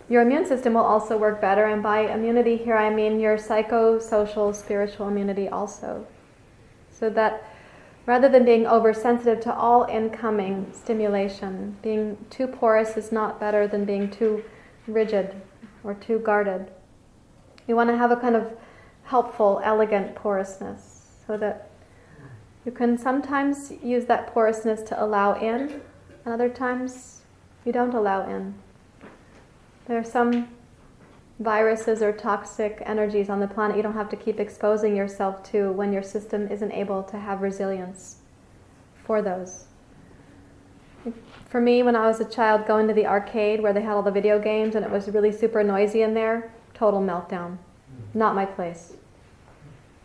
Your immune system will also work better, and by immunity here I mean your psychosocial, spiritual immunity also. So that rather than being oversensitive to all incoming stimulation, being too porous is not better than being too rigid or too guarded. You want to have a kind of helpful, elegant porousness so that you can sometimes use that porousness to allow in, and other times you don't allow in. There are some viruses or toxic energies on the planet you don't have to keep exposing yourself to when your system isn't able to have resilience for those. For me, when I was a child, going to the arcade where they had all the video games and it was really super noisy in there, total meltdown. not my place.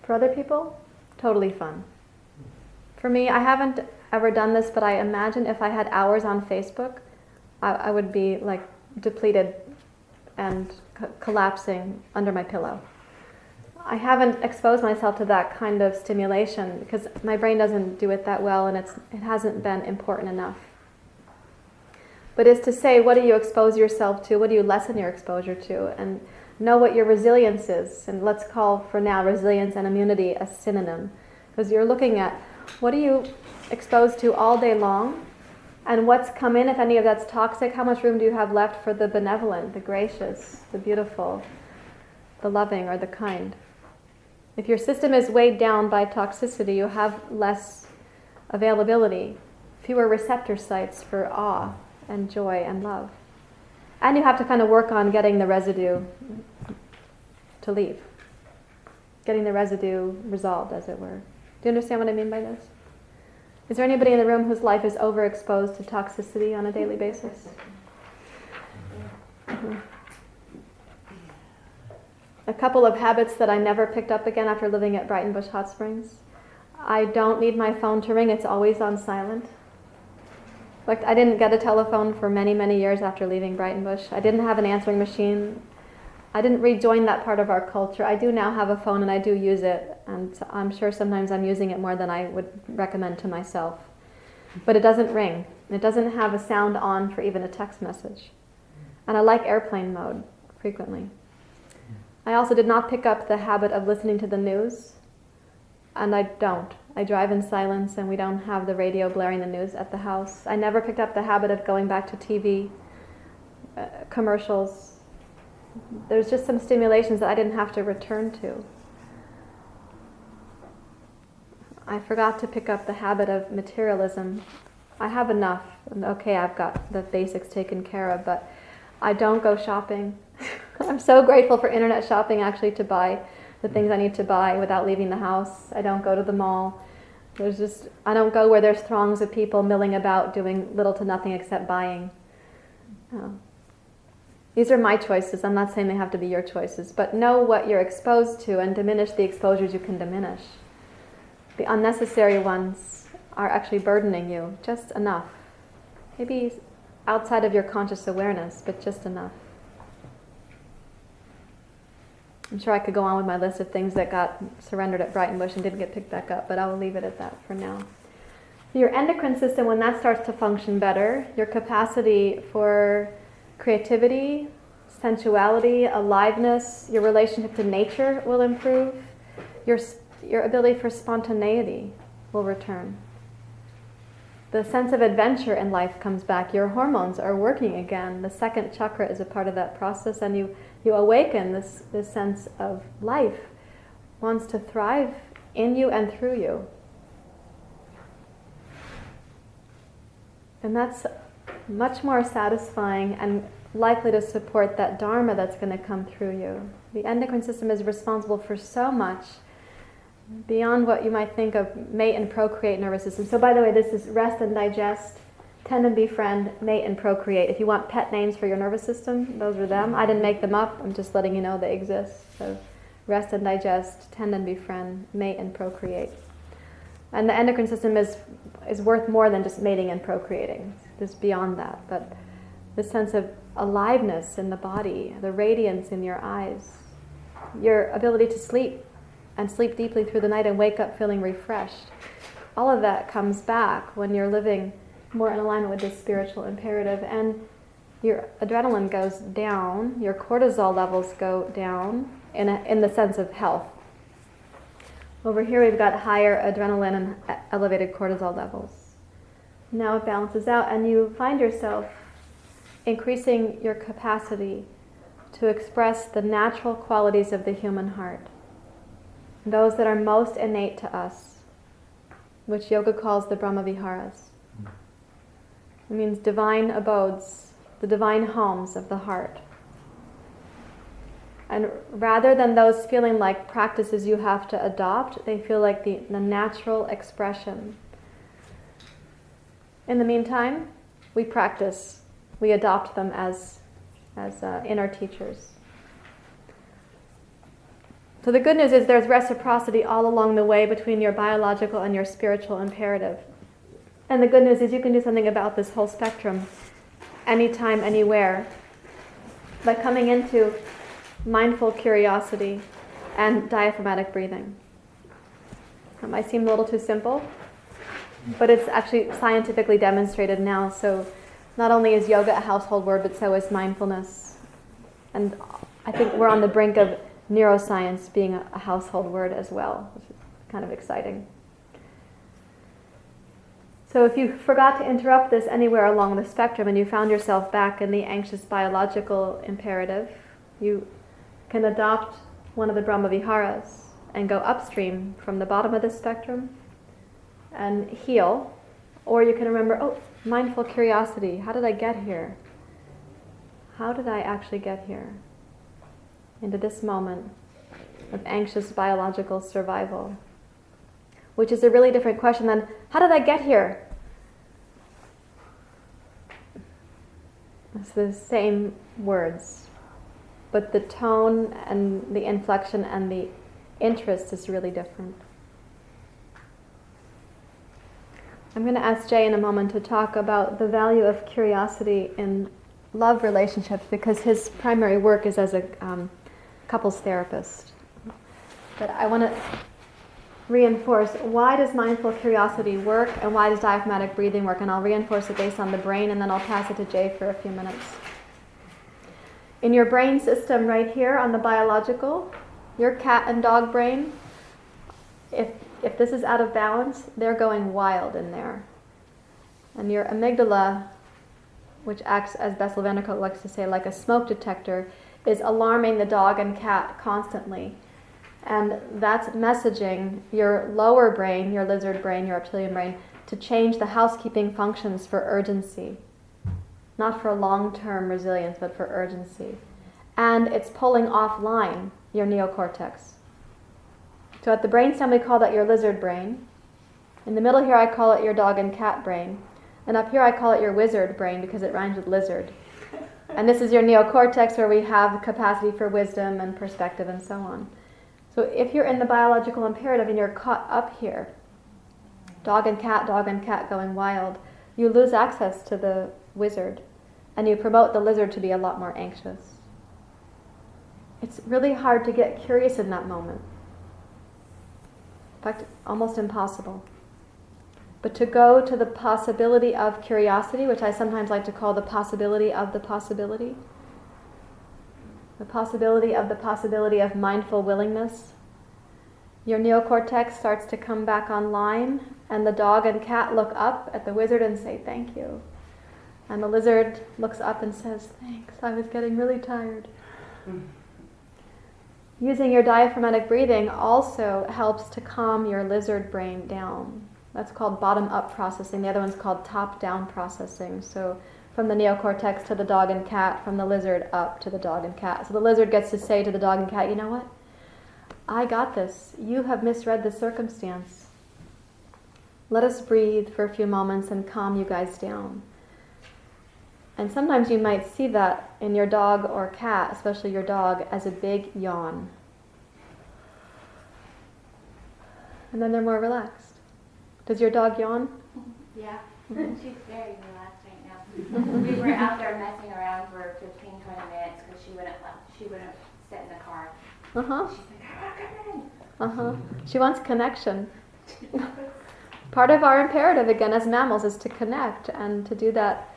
For other people, totally fun. For me, I haven't ever done this, but I imagine if I had hours on Facebook, I would be like depleted and collapsing under my pillow. I haven't exposed myself to that kind of stimulation because my brain doesn't do it that well, and it hasn't been important enough. But it's to say, what do you expose yourself to? What do you lessen your exposure to? And know what your resilience is. And let's call, for now, resilience and immunity a synonym. Because you're looking at, what are you exposed to all day long? And what's come in, if any of that's toxic, how much room do you have left for the benevolent, the gracious, the beautiful, the loving, or the kind? If your system is weighed down by toxicity, you have less availability, fewer receptor sites for awe and joy and love. And you have to kind of work on getting the residue to leave. Getting the residue resolved, as it were. Do you understand what I mean by this? Is there anybody in the room whose life is overexposed to toxicity on a daily basis? Mm-hmm. A couple of habits that I never picked up again after living at Brighton Bush Hot Springs. I don't need my phone to ring, it's always on silent. Like, I didn't get a telephone for many, many years after leaving Brighton Bush. I didn't have an answering machine. I didn't rejoin that part of our culture. I do now have a phone and I do use it, and I'm sure sometimes I'm using it more than I would recommend to myself. But it doesn't ring. It doesn't have a sound on for even a text message. And I like airplane mode frequently. I also did not pick up the habit of listening to the news, and I don't. I drive in silence and we don't have the radio blaring the news at the house. I never picked up the habit of going back to TV, commercials. There's just some stimulations that I didn't have to return to. I forgot to pick up the habit of materialism. I have enough. Okay, I've got the basics taken care of, but I don't go shopping. I'm so grateful for internet shopping, actually, to buy the things I need to buy without leaving the house. I don't go to the mall. I don't go where there's throngs of people milling about doing little to nothing except buying. These are my choices. I'm not saying they have to be your choices, but know what you're exposed to and diminish the exposures you can diminish. The unnecessary ones are actually burdening you, just enough. Maybe outside of your conscious awareness, but just enough. I'm sure I could go on with my list of things that got surrendered at Brighton Bush and didn't get picked back up, but I will leave it at that for now. Your endocrine system, when that starts to function better, your capacity for creativity, sensuality, aliveness, your relationship to nature will improve. Your ability for spontaneity will return. The sense of adventure in life comes back. Your hormones are working again. The second chakra is a part of that process, and you awaken this sense of life wants to thrive in you and through you. And that's much more satisfying and likely to support that dharma that's going to come through you. The endocrine system is responsible for so much beyond what you might think of mate and procreate nervous system. So by the way, this is rest and digest, tend and befriend, mate and procreate. If you want pet names for your nervous system, those are them. I didn't make them up. I'm just letting you know they exist. So rest and digest, tend and befriend, mate and procreate. And the endocrine system is worth more than just mating and procreating. It's beyond that. But the sense of aliveness in the body, the radiance in your eyes, your ability to sleep and sleep deeply through the night and wake up feeling refreshed. All of that comes back when you're living more in alignment with this spiritual imperative, and your adrenaline goes down, your cortisol levels go down in the sense of health. Over here we've got higher adrenaline and elevated cortisol levels. Now it balances out and you find yourself increasing your capacity to express the natural qualities of the human heart, those that are most innate to us, which yoga calls the Brahma Viharas. It means divine abodes, the divine homes of the heart. And rather than those feeling like practices you have to adopt, they feel like the natural expression. In the meantime, we practice, we adopt them as inner teachers. So the good news is there's reciprocity all along the way between your biological and your spiritual imperative. And the good news is you can do something about this whole spectrum anytime, anywhere, by coming into mindful curiosity and diaphragmatic breathing. That might seem a little too simple, but it's actually scientifically demonstrated now. So not only is yoga a household word, but so is mindfulness. And I think we're on the brink of neuroscience being a household word as well, which is kind of exciting. So if you forgot to interrupt this anywhere along the spectrum and you found yourself back in the anxious biological imperative, you can adopt one of the Brahmaviharas and go upstream from the bottom of the spectrum and heal. Or you can remember, oh, mindful curiosity. How did I get here? How did I actually get here? Into this moment of anxious biological survival. Which is a really different question than, how did I get here? It's the same words, but the tone and the inflection and the interest is really different. I'm going to ask Jay in a moment to talk about the value of curiosity in love relationships, because his primary work is as a couples therapist. But I want to reinforce, why does mindful curiosity work and why does diaphragmatic breathing work? And I'll reinforce it based on the brain, and then I'll pass it to Jay for a few minutes. In your brain system right here on the biological, your cat and dog brain, if this is out of balance, they're going wild in there. And your amygdala, which acts, as Bessel van der Kolk likes to say, like a smoke detector, is alarming the dog and cat constantly. And that's messaging your lower brain, your lizard brain, your reptilian brain, to change the housekeeping functions for urgency. Not for long-term resilience, but for urgency. And it's pulling offline your neocortex. So at the brainstem we call that your lizard brain. In the middle here I call it your dog and cat brain. And up here I call it your wizard brain because it rhymes with lizard. And this is your neocortex where we have capacity for wisdom and perspective and so on. So if you're in the biological imperative and you're caught up here, dog and cat going wild, you lose access to the wizard and you promote the lizard to be a lot more anxious. It's really hard to get curious in that moment. In fact, almost impossible. But to go to the possibility of curiosity, which I sometimes like to call the possibility of the possibility, the possibility of mindful willingness, your neocortex starts to come back online, and the dog and cat look up at the wizard and say, thank you. And the lizard looks up and says, thanks, I was getting really tired. Using your diaphragmatic breathing also helps to calm your lizard brain down. That's called bottom-up processing. The other one's called top-down processing. So from the neocortex to the dog and cat, from the lizard up to the dog and cat. So the lizard gets to say to the dog and cat, you know what? I got this. You have misread the circumstance. Let us breathe for a few moments and calm you guys down. And sometimes you might see that in your dog or cat, especially your dog, as a big yawn. And then they're more relaxed. Does your dog yawn? Yeah, she's very relaxed right now. We were out there messing around for 15, 20 minutes because she wouldn't sit in the car. Uh-huh. She's like, I want to come in. Uh-huh. She wants connection. Part of our imperative, again, as mammals, is to connect. And to do that,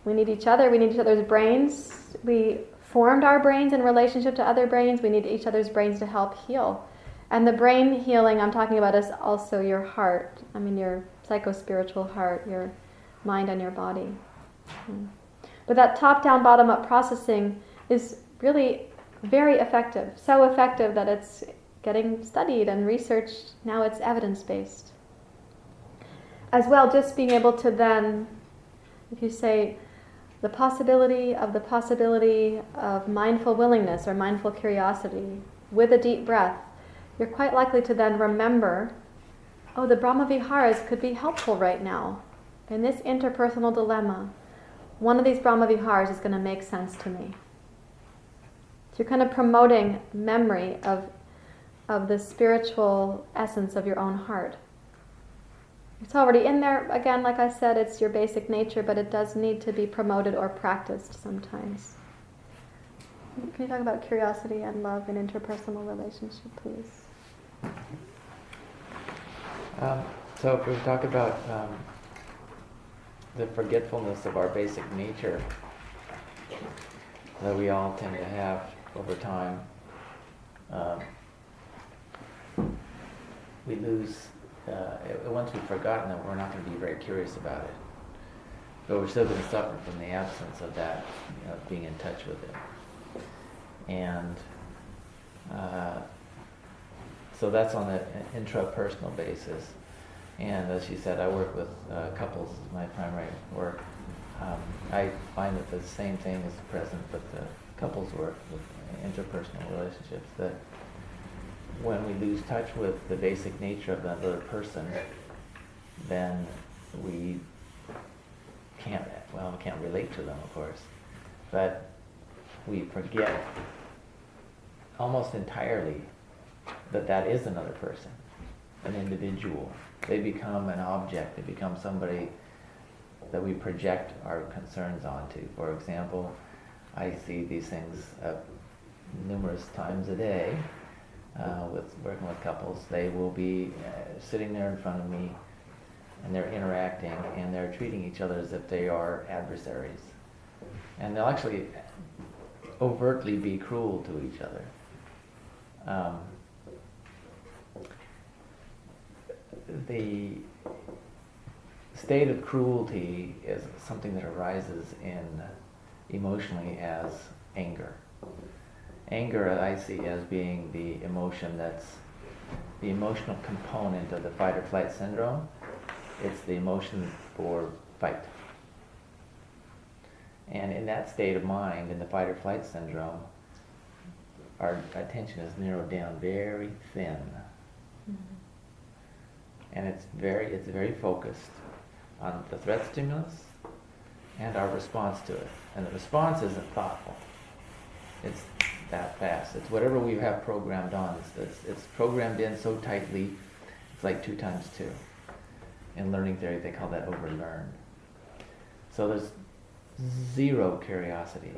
we need each other. We need each other's brains. We formed our brains in relationship to other brains. We need each other's brains to help heal. And the brain healing I'm talking about is also your heart. I mean, your psycho-spiritual heart, your mind and your body. But that top-down, bottom-up processing is really very effective. So effective that it's getting studied and researched. Now it's evidence-based. As well, just being able to then, if you say, the possibility of mindful willingness or mindful curiosity with a deep breath, you're quite likely to then remember, oh, the Brahmaviharas could be helpful right now. In this interpersonal dilemma, one of these Brahmaviharas is going to make sense to me. So you're kind of promoting memory of of the spiritual essence of your own heart. It's already in there. Again, like I said, it's your basic nature, but it does need to be promoted or practiced sometimes. Can you talk about curiosity and love in interpersonal relationship, please? So if we talk about the forgetfulness of our basic nature that we all tend to have over time, we lose, once we've forgotten it, we're not going to be very curious about it. But we're still going to suffer from the absence of that, being in touch with it. And so that's on the intrapersonal basis. And as you said, I work with couples as my primary work. I find that the same thing is present with the couples work, with interpersonal relationships, that when we lose touch with the basic nature of that other person, then we can't relate to them, of course, but we forget almost entirely that is another person, an individual. They become an object, they become somebody that we project our concerns onto. For example, I see these things numerous times a day with working with couples. They will be sitting there in front of me and they're interacting and they're treating each other as if they are adversaries. And they'll actually overtly be cruel to each other. The state of cruelty is something that arises emotionally as anger. Anger I see as being the emotion that's the emotional component of the fight or flight syndrome. It's the emotion for fight. And in that state of mind, in the fight or flight syndrome, our attention is narrowed down very thin. Mm-hmm. And it's very focused on the threat stimulus and our response to it. And the response isn't thoughtful. It's that fast. It's whatever we have programmed on. It's programmed in so tightly, it's like 2 times 2. In learning theory, they call that overlearned. So there's zero curiosity.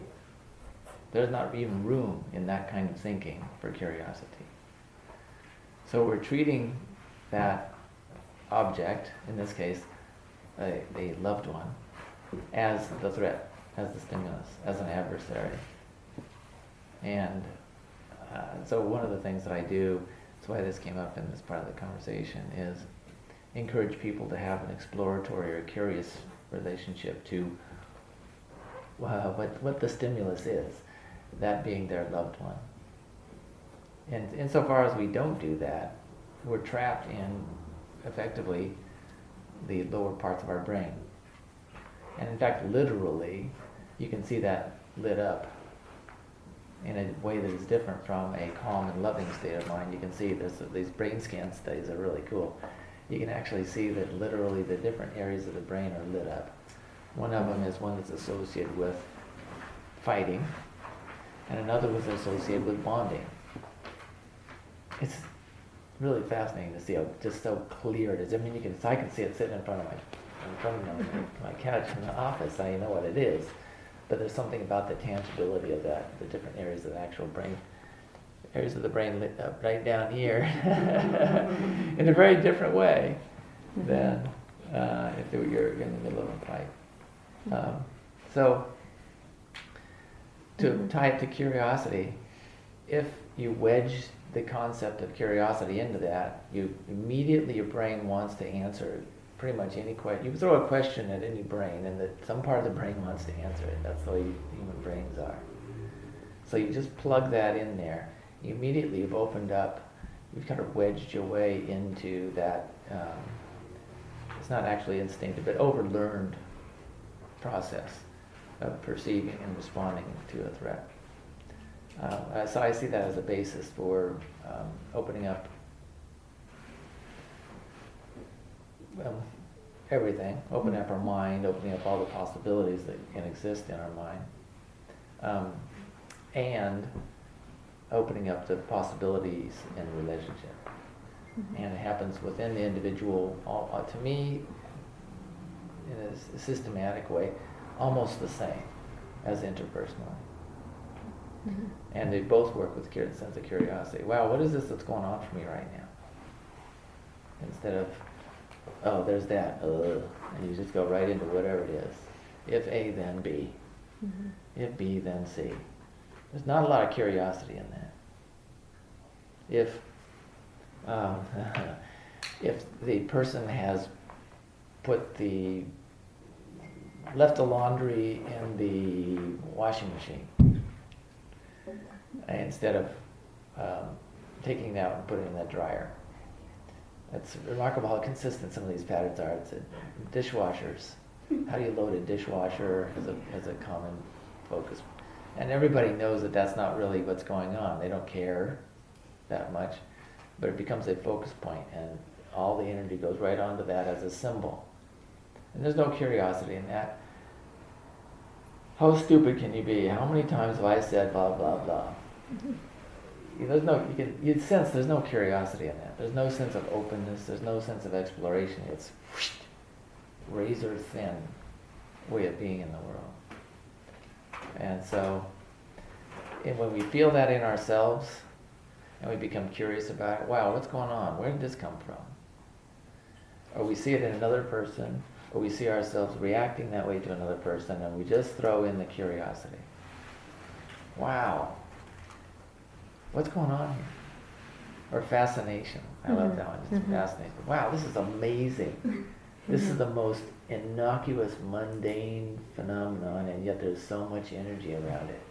There's not even room in that kind of thinking for curiosity. So we're treating that object, in this case, a loved one, as the threat, as the stimulus, as an adversary. And so one of the things that I do, that's why this came up in this part of the conversation, is encourage people to have an exploratory or curious relationship to what the stimulus is, that being their loved one. And insofar as we don't do that, we're trapped in, effectively, the lower parts of our brain. And in fact, literally, you can see that lit up in a way that is different from a calm and loving state of mind. You can see these brain scan studies are really cool. You can actually see that literally the different areas of the brain are lit up. One of them is one that's associated with fighting, and another was associated with bonding. It's really fascinating to see how just so clear it is. I mean, I can see it sitting in front of my couch in the office. I know what it is, but there's something about the tangibility of that, the different areas of the actual brain, areas of the brain lit up right down here in a very different way than if you're in the middle of a fight. So to tie it to curiosity, if you wedge the concept of curiosity into that, immediately your brain wants to answer pretty much any question. You can throw a question at any brain and some part of the brain wants to answer it. That's the way human brains are. So you just plug that in there. You immediately have opened up, you've kind of wedged your way into that, it's not actually instinctive, but overlearned process of perceiving and responding to a threat. So I see that as a basis for opening up everything, opening up our mind, opening up all the possibilities that can exist in our mind, and opening up to possibilities in relationship. And it happens within the individual, to me, in a systematic way, almost the same as interpersonally. And they both work with a sense of curiosity. Wow, what is this that's going on for me right now? Instead of, oh, there's that, and you just go right into whatever it is. If A, then B. If B, then C. There's not a lot of curiosity in that. If the person has left the laundry in the washing machine, instead of taking it out and putting it in that dryer. It's remarkable how consistent some of these patterns are. It's dishwashers. How do you load a dishwasher as a common focus? And everybody knows that that's not really what's going on. They don't care that much, but it becomes a focus point, and all the energy goes right onto that as a symbol. And there's no curiosity in that. How stupid can you be? How many times have I said blah blah blah? You'd sense there's no curiosity in that. There's no sense of openness. There's no sense of exploration. It's razor thin way of being in the world. And so, when we feel that in ourselves, and we become curious about it, wow, what's going on? Where did this come from? Or we see it in another person, or we see ourselves reacting that way to another person, and we just throw in the curiosity. Wow, what's going on here? Or fascination. I love that one. It's fascinating. Wow, this is amazing. This is the most innocuous, mundane phenomenon, and yet there's so much energy around it.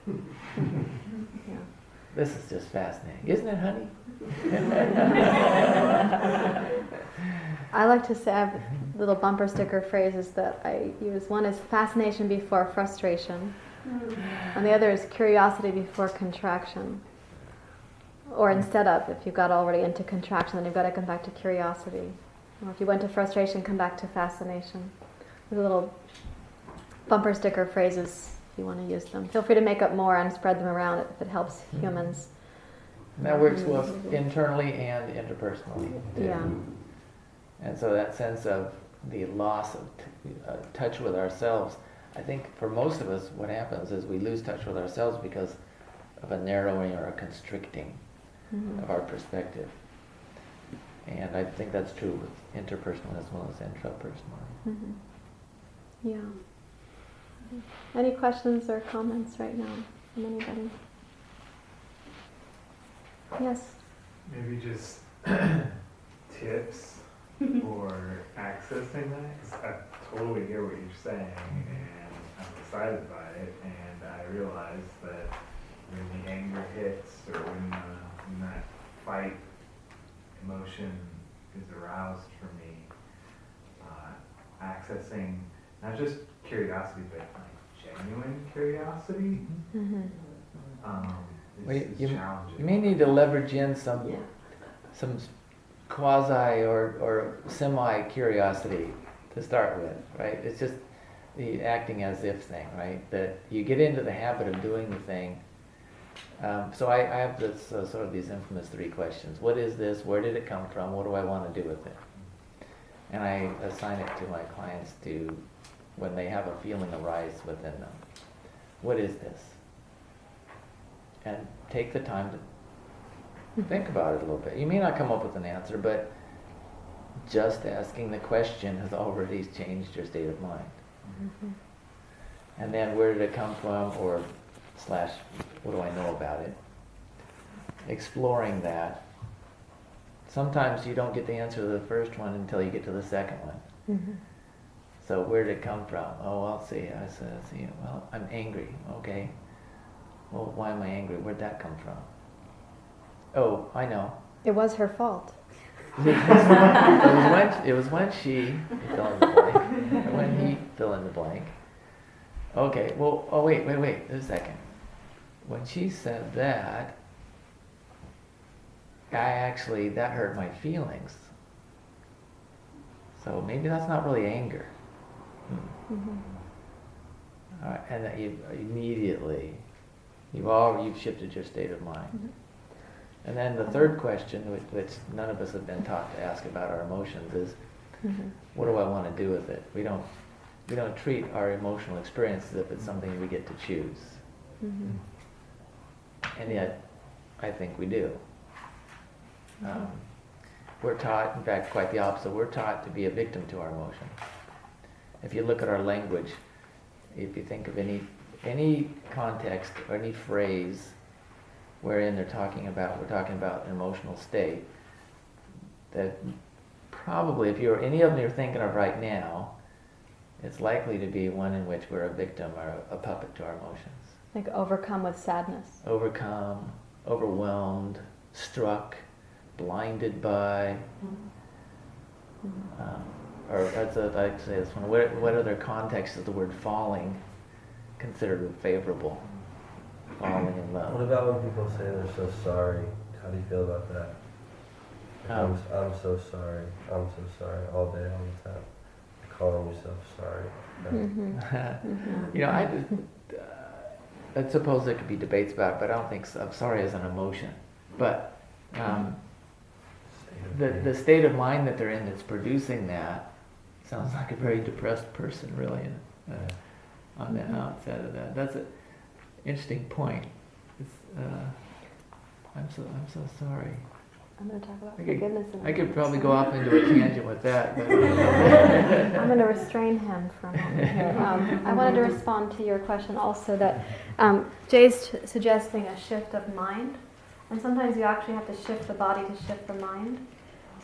Yeah. This is just fascinating. Isn't it, honey? I like to say, I have little bumper sticker phrases that I use. One is fascination before frustration, and the other is curiosity before contraction. Or instead of, if you've got already into contraction, then you've got to come back to curiosity. Or if you went to frustration, come back to fascination. These little bumper sticker phrases, if you want to use them. Feel free to make up more and spread them around if it helps humans. And that works both internally and interpersonally. Yeah. And so that sense of the loss of touch with ourselves, I think for most of us what happens is we lose touch with ourselves because of a narrowing or a constricting of our perspective. And I think that's true with interpersonal as well as intrapersonal. Yeah. Any questions or comments right now from anybody? Yes? Maybe just tips for accessing that, because I totally hear what you're saying, and I'm excited by it, and I realize that when the anger hits, or when that fight emotion is aroused for me, accessing not just curiosity, but like genuine curiosity, is challenging. You may need to leverage in some quasi or semi curiosity to start with, right? It's just the acting as if thing, right? That you get into the habit of doing the thing. So I have this sort of these infamous 3 questions. What is this? Where did it come from? What do I want to do with it? And I assign it to my clients when they have a feeling arise within them. What is this? And take the time to think about it a little bit. You may not come up with an answer, but just asking the question has already changed your state of mind. And then where did it come from, or / what do I know about it? Exploring that. Sometimes you don't get the answer to the first one until you get to the second one. So where did it come from? Oh, I'll see. I see. Well, I'm angry. Okay. Well, why am I angry? Where'd that come from? Oh, I know. It was her fault. It was when she fill in the blank, or when he fill in the blank. Okay. Well. Oh, wait. A second. When she said that, that hurt my feelings. So maybe that's not really anger. All right, and that you've shifted your state of mind. And then the third question, which none of us have been taught to ask about our emotions, is what do I want to do with it? We don't treat our emotional experience as if it's something we get to choose. And yet, I think we do. We're taught, in fact, quite the opposite. We're taught to be a victim to our emotions. If you look at our language, if you think of any context or any phrase wherein we're talking about an emotional state, that probably, if any of them you're thinking of right now, it's likely to be one in which we're a victim or a puppet to our emotions. Like overcome with sadness. Overcome, overwhelmed, struck, blinded by, or as I'd like to say this one, what other contexts is the word falling considered favorable? Falling in What love. about when people say they're so sorry? How do you feel about that? Like, I'm so sorry. I'm so sorry. All day, all the time. Calling yourself sorry. You know, I suppose there could be debates about it, but I don't think so. I'm sorry as an emotion. But the state of mind that they're in that's producing that sounds like a very depressed person, really, on the outset of that. That's an interesting point. I'm so sorry. I'm going to talk about forgiveness. I could probably go off into a tangent with that. But I'm going to restrain him for a moment here. I wanted to respond to your question also that Jay's suggesting a shift of mind. And sometimes you actually have to shift the body to shift the mind.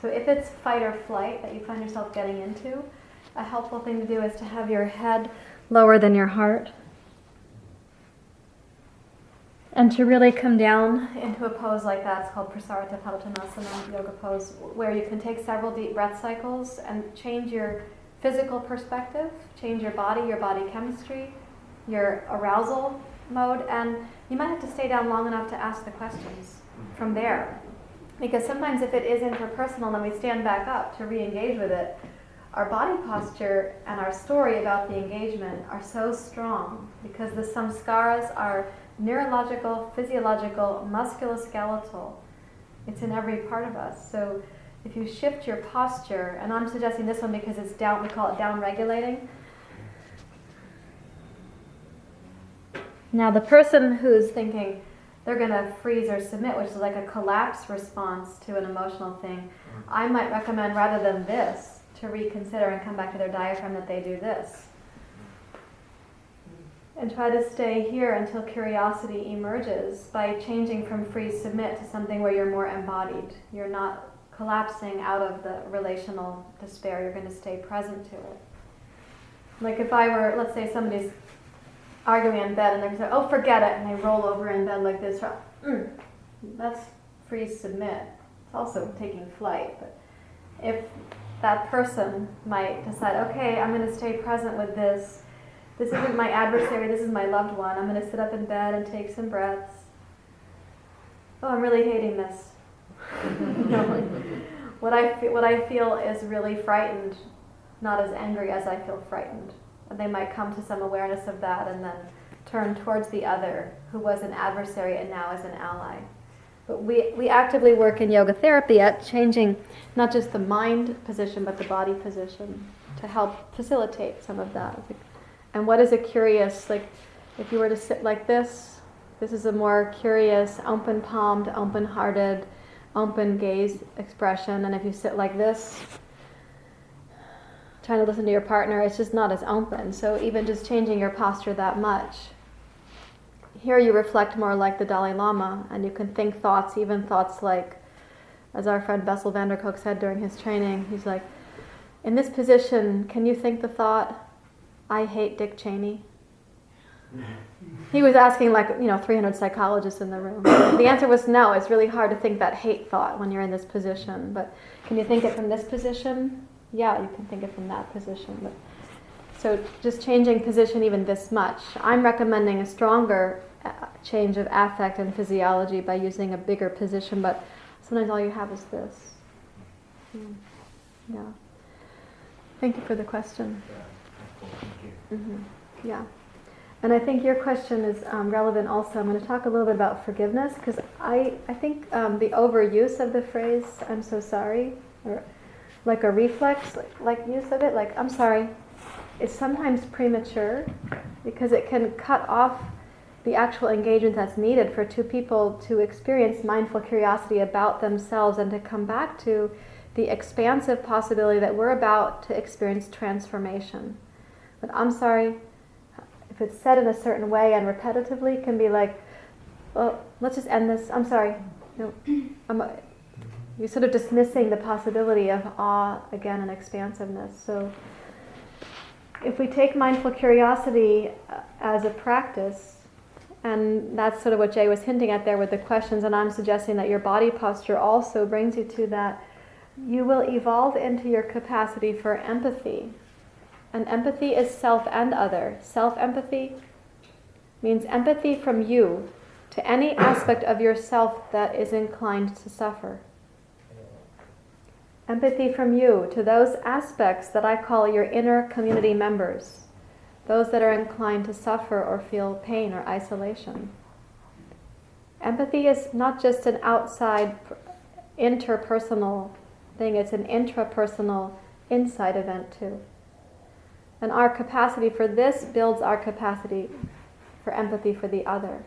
So if it's fight or flight that you find yourself getting into, a helpful thing to do is to have your head lower than your heart. And to really come down into a pose like that, it's called Prasarita Padottanasana yoga pose, where you can take several deep breath cycles and change your physical perspective, change your body chemistry, your arousal mode, and you might have to stay down long enough to ask the questions from there. Because sometimes if it is interpersonal, then we stand back up to re-engage with it. Our body posture and our story about the engagement are so strong because the samskaras are neurological, physiological, musculoskeletal. It's in every part of us. So if you shift your posture, and I'm suggesting this one because it's down, we call it down regulating. Now the person who's thinking they're going to freeze or submit, which is like a collapse response to an emotional thing, I might recommend rather than this, to reconsider and come back to their diaphragm that they do this. And try to stay here until curiosity emerges by changing from freeze submit to something where you're more embodied. You're not collapsing out of the relational despair. You're going to stay present to it. Like if I were, let's say somebody's arguing in bed and they're going to say, oh, forget it, and they roll over in bed like this. That's freeze submit. It's also taking flight. But if that person might decide, okay, I'm going to stay present with this. This isn't my adversary, this is my loved one. I'm going to sit up in bed and take some breaths. Oh, I'm really hating this. What I feel is really frightened, not as angry as I feel frightened. And they might come to some awareness of that and then turn towards the other who was an adversary and now is an ally. But we actively work in yoga therapy at changing not just the mind position but the body position to help facilitate some of that. And what is a curious, like if you were to sit like this is a more curious, open-palmed, open-hearted, open-gaze expression. And if you sit like this, trying to listen to your partner, it's just not as open. So even just changing your posture that much. Here you reflect more like the Dalai Lama, and you can think thoughts, even thoughts like, as our friend Bessel van der Kolk said during his training, he's like, in this position, can you think the thought, I hate Dick Cheney? He was asking 300 psychologists in the room. The answer was no. It's really hard to think that hate thought when you're in this position. But can you think it from this position? Yeah, you can think it from that position. But so just changing position even this much. I'm recommending a stronger change of affect and physiology by using a bigger position, but sometimes all you have is this. Yeah. Thank you for the question. Thank you. Yeah. And I think your question is relevant also. I'm going to talk a little bit about forgiveness, because I think the overuse of the phrase, I'm so sorry, or like a reflex, like use of it, like I'm sorry, is sometimes premature, because it can cut off the actual engagement that's needed for two people to experience mindful curiosity about themselves and to come back to the expansive possibility that we're about to experience transformation. But I'm sorry, if it's said in a certain way and repetitively, can be like, well, let's just end this. I'm sorry. You're sort of dismissing the possibility of awe again and expansiveness. So if we take mindful curiosity as a practice, and that's sort of what Jay was hinting at there with the questions, and I'm suggesting that your body posture also brings you to that, you will evolve into your capacity for empathy. And empathy is self and other. Self-empathy means empathy from you to any aspect of yourself that is inclined to suffer. Empathy from you to those aspects that I call your inner community members, those that are inclined to suffer or feel pain or isolation. Empathy is not just an outside interpersonal thing, it's an intrapersonal inside event too. And our capacity for this builds our capacity for empathy for the other.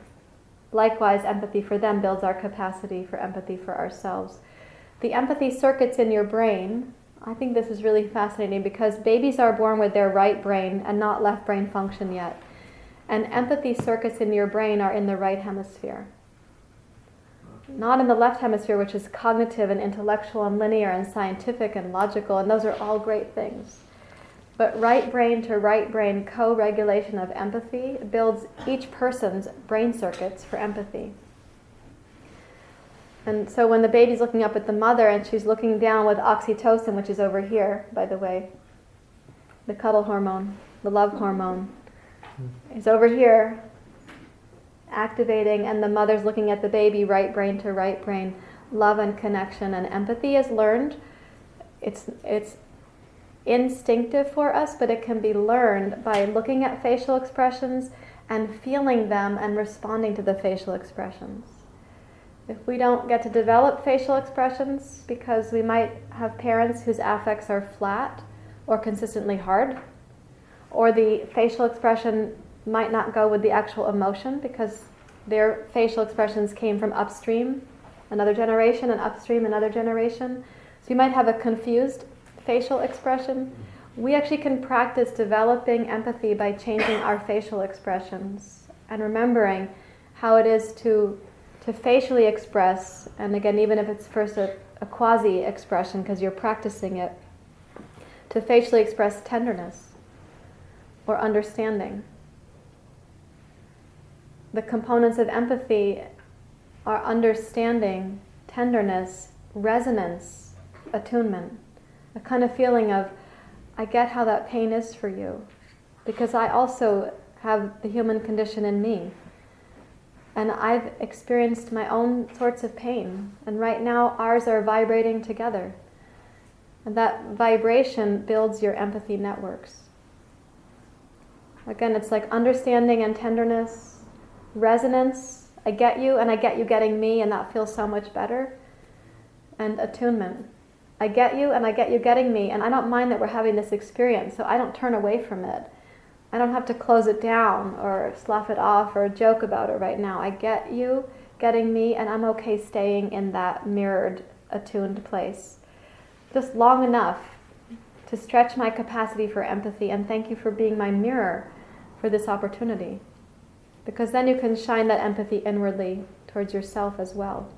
Likewise, empathy for them builds our capacity for empathy for ourselves. The empathy circuits in your brain, I think this is really fascinating because babies are born with their right brain and not left brain function yet. And empathy circuits in your brain are in the right hemisphere. Not in the left hemisphere, which is cognitive and intellectual and linear and scientific and logical, and those are all great things. But right brain to right brain co-regulation of empathy builds each person's brain circuits for empathy. And so when the baby's looking up at the mother and she's looking down with oxytocin, which is over here, by the way, the cuddle hormone, the love hormone, is over here activating, and the mother's looking at the baby, right brain to right brain, love and connection and empathy is learned. It's instinctive for us, but it can be learned by looking at facial expressions and feeling them and responding to the facial expressions. If we don't get to develop facial expressions because we might have parents whose affects are flat or consistently hard, or the facial expression might not go with the actual emotion because their facial expressions came from upstream, another generation, and upstream, another generation. So you might have a confused facial expression. We actually can practice developing empathy by changing our facial expressions and remembering how it is to facially express, and again, even if it's first a quasi-expression because you're practicing it, to facially express tenderness or understanding. The components of empathy are understanding, tenderness, resonance, attunement. A kind of feeling of, I get how that pain is for you, because I also have the human condition in me. And I've experienced my own sorts of pain, and right now ours are vibrating together. And that vibration builds your empathy networks. Again, it's like understanding and tenderness, resonance, I get you and I get you getting me, and that feels so much better. And attunement. I get you and I get you getting me, and I don't mind that we're having this experience, so I don't turn away from it. I don't have to close it down or slough it off or joke about it right now. I get you getting me, and I'm okay staying in that mirrored, attuned place. Just long enough to stretch my capacity for empathy, and thank you for being my mirror for this opportunity. Because then you can shine that empathy inwardly towards yourself as well.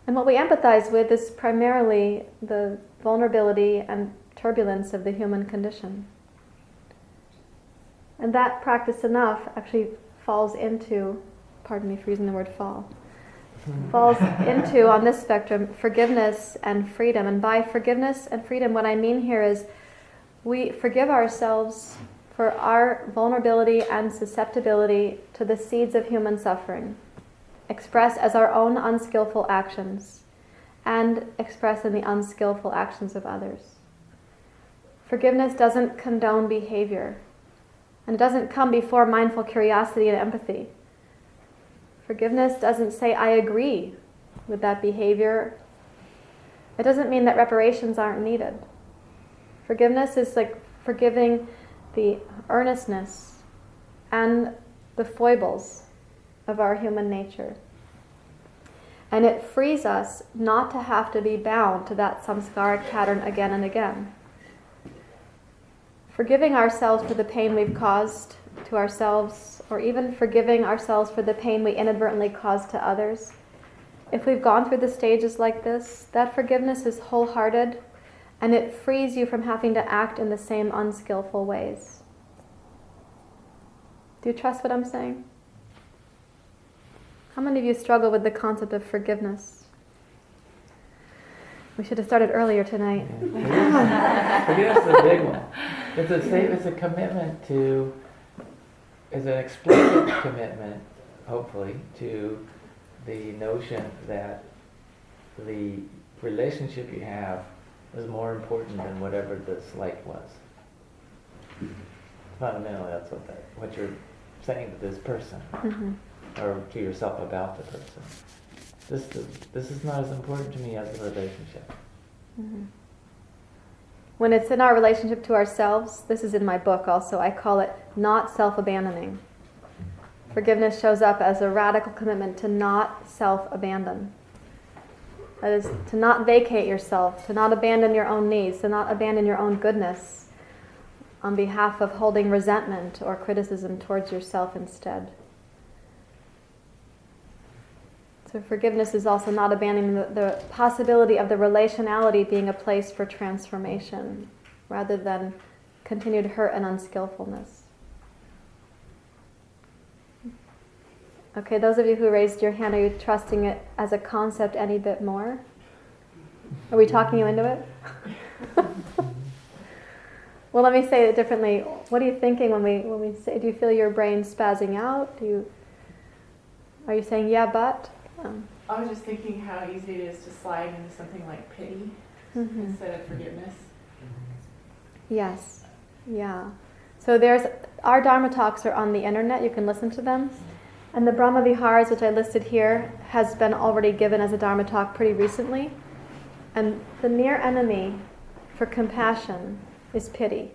And what we empathize with is primarily the vulnerability and turbulence of the human condition. And that practice enough actually falls into, pardon me for using the word fall, falls into, on this spectrum, forgiveness and freedom. And by forgiveness and freedom, what I mean here is we forgive ourselves for our vulnerability and susceptibility to the seeds of human suffering, expressed as our own unskillful actions and expressed in the unskillful actions of others. Forgiveness doesn't condone behavior. And it doesn't come before mindful curiosity and empathy. Forgiveness doesn't say, I agree with that behavior. It doesn't mean that reparations aren't needed. Forgiveness is like forgiving the earnestness and the foibles of our human nature. And it frees us not to have to be bound to that samskaric pattern again and again. Forgiving ourselves for the pain we've caused to ourselves, or even forgiving ourselves for the pain we inadvertently caused to others. If we've gone through the stages like this, that forgiveness is wholehearted, and it frees you from having to act in the same unskillful ways. Do you trust what I'm saying? How many of you struggle with the concept of forgiveness? We should have started earlier tonight. Forgiveness is a big one. It's a commitment to, it's an explicit commitment, hopefully, to the notion that the relationship you have is more important than whatever the slight was. Fundamentally, that's what you're saying to this person, Mm-hmm. or to yourself about the person. This is not as important to me as the relationship. Mm-hmm. When it's in our relationship to ourselves, this is in my book also, I call it not self-abandoning. Forgiveness shows up as a radical commitment to not self-abandon. That is, to not vacate yourself, to not abandon your own needs, to not abandon your own goodness on behalf of holding resentment or criticism towards yourself instead. So forgiveness is also not abandoning the possibility of the relationality being a place for transformation, rather than continued hurt and unskillfulness. Okay, those of you who raised your hand, are you trusting it as a concept any bit more? Are we talking you into it? Well, let me say it differently. What are you thinking when we say, do you feel your brain spazzing out? Are you saying, yeah, but? I was just thinking how easy it is to slide into something like pity Mm-hmm. instead of forgiveness. Yes, yeah. So our Dharma talks are on the internet, you can listen to them. And the Brahma Viharas, which I listed here, has been already given as a Dharma talk pretty recently. And the near enemy for compassion is pity,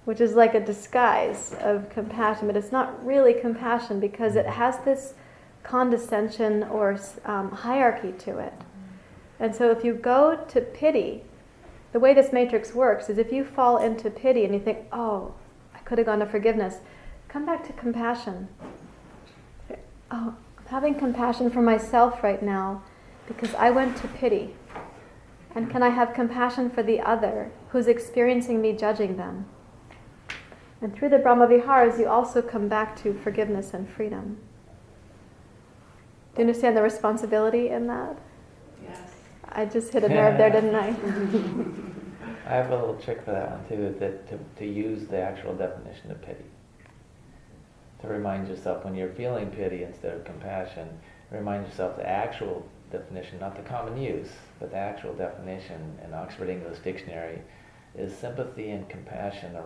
which is like a disguise of compassion, but it's not really compassion because it has this condescension or hierarchy to it. And so if you go to pity, the way this matrix works is if you fall into pity and you think, oh, I could have gone to forgiveness, come back to compassion. Oh, I'm having compassion for myself right now because I went to pity. And can I have compassion for the other who's experiencing me judging them? And through the Brahma Viharas, you also come back to forgiveness and freedom. Do you understand the responsibility in that? Yes. I just hit a nerve there, didn't I? I have a little trick for that one too, to use the actual definition of pity. To remind yourself when you're feeling pity instead of compassion, remind yourself the actual definition, not the common use, but the actual definition in Oxford English Dictionary is sympathy and compassion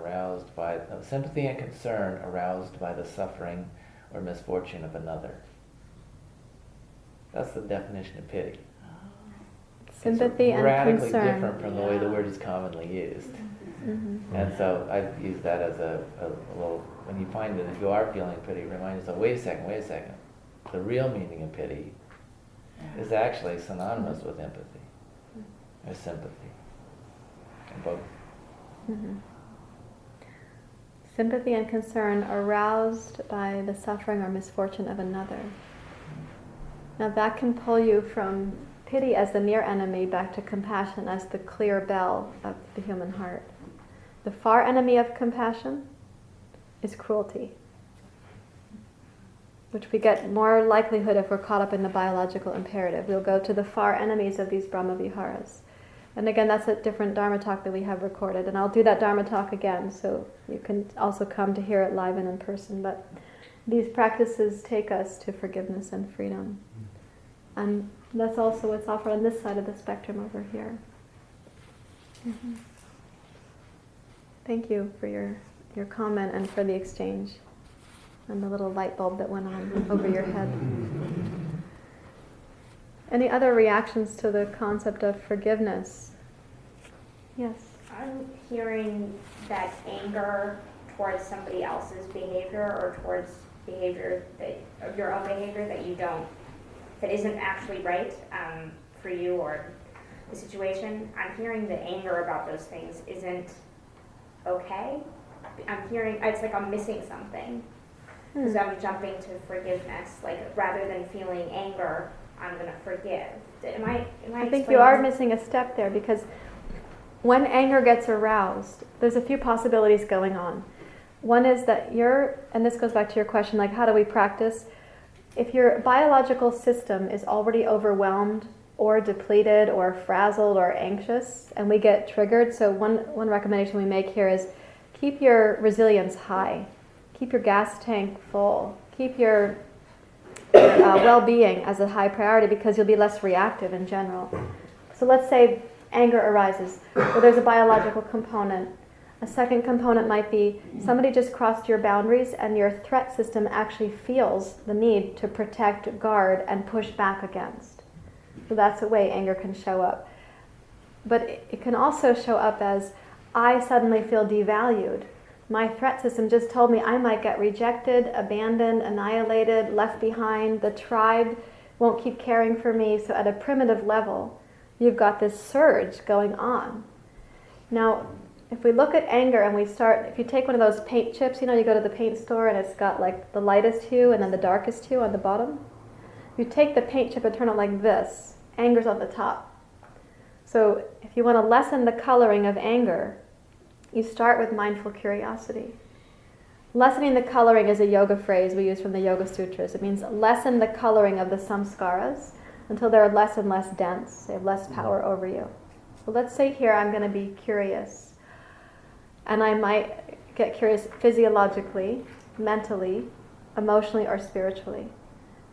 sympathy and concern aroused by the suffering or misfortune of another. That's the definition of pity. Sympathy it's and radically concern. different from the way the word is commonly used. Mm-hmm. And so I use that as a little, when you find that if you are feeling pity, remind yourself, wait a second. The real meaning of pity is actually synonymous with empathy or sympathy. And both. Mm-hmm. Sympathy and concern aroused by the suffering or misfortune of another. Now that can pull you from pity as the near enemy back to compassion as the clear bell of the human heart. The far enemy of compassion is cruelty, which we get more likelihood if we're caught up in the biological imperative. We'll go to the far enemies of these Brahma Viharas. And again, that's a different Dharma talk that we have recorded. And I'll do that Dharma talk again, so you can also come to hear it live and in person. But these practices take us to forgiveness and freedom. And that's also what's offered on this side of the spectrum over here. Mm-hmm. Thank you for your your comment and for the exchange and the little light bulb that went on over your head. Any other reactions to the concept of forgiveness? Yes. I'm hearing that anger towards somebody else's behavior or towards behavior that, of your own behavior that isn't actually right for you or the situation. I'm hearing that anger about those things isn't okay. I'm hearing, it's like I'm missing something. So I'm jumping to forgiveness, like rather than feeling anger, I'm gonna forgive. I think you are missing a step there, because when anger gets aroused, there's a few possibilities going on. One is that and this goes back to your question, like how do we practice? If your biological system is already overwhelmed or depleted or frazzled or anxious, and we get triggered, so one recommendation we make here is keep your resilience high. Keep your gas tank full. Keep your well-being as a high priority, because you'll be less reactive in general. So let's say anger arises, or there's a biological component. A second component might be somebody just crossed your boundaries and your threat system actually feels the need to protect, guard, and push back against. So that's a way anger can show up. But it can also show up as, I suddenly feel devalued. My threat system just told me I might get rejected, abandoned, annihilated, left behind. The tribe won't keep caring for me. So at a primitive level, you've got this surge going on. Now, if we look at anger and if you take one of those paint chips, you go to the paint store and it's got like the lightest hue and then the darkest hue on the bottom. You take the paint chip and turn it like this, anger's on the top. So if you want to lessen the coloring of anger, you start with mindful curiosity. Lessening the coloring is a yoga phrase we use from the Yoga Sutras. It means lessen the coloring of the samskaras until they're less and less dense. They have less power over you. So let's say here I'm going to be curious. And I might get curious physiologically, mentally, emotionally, or spiritually.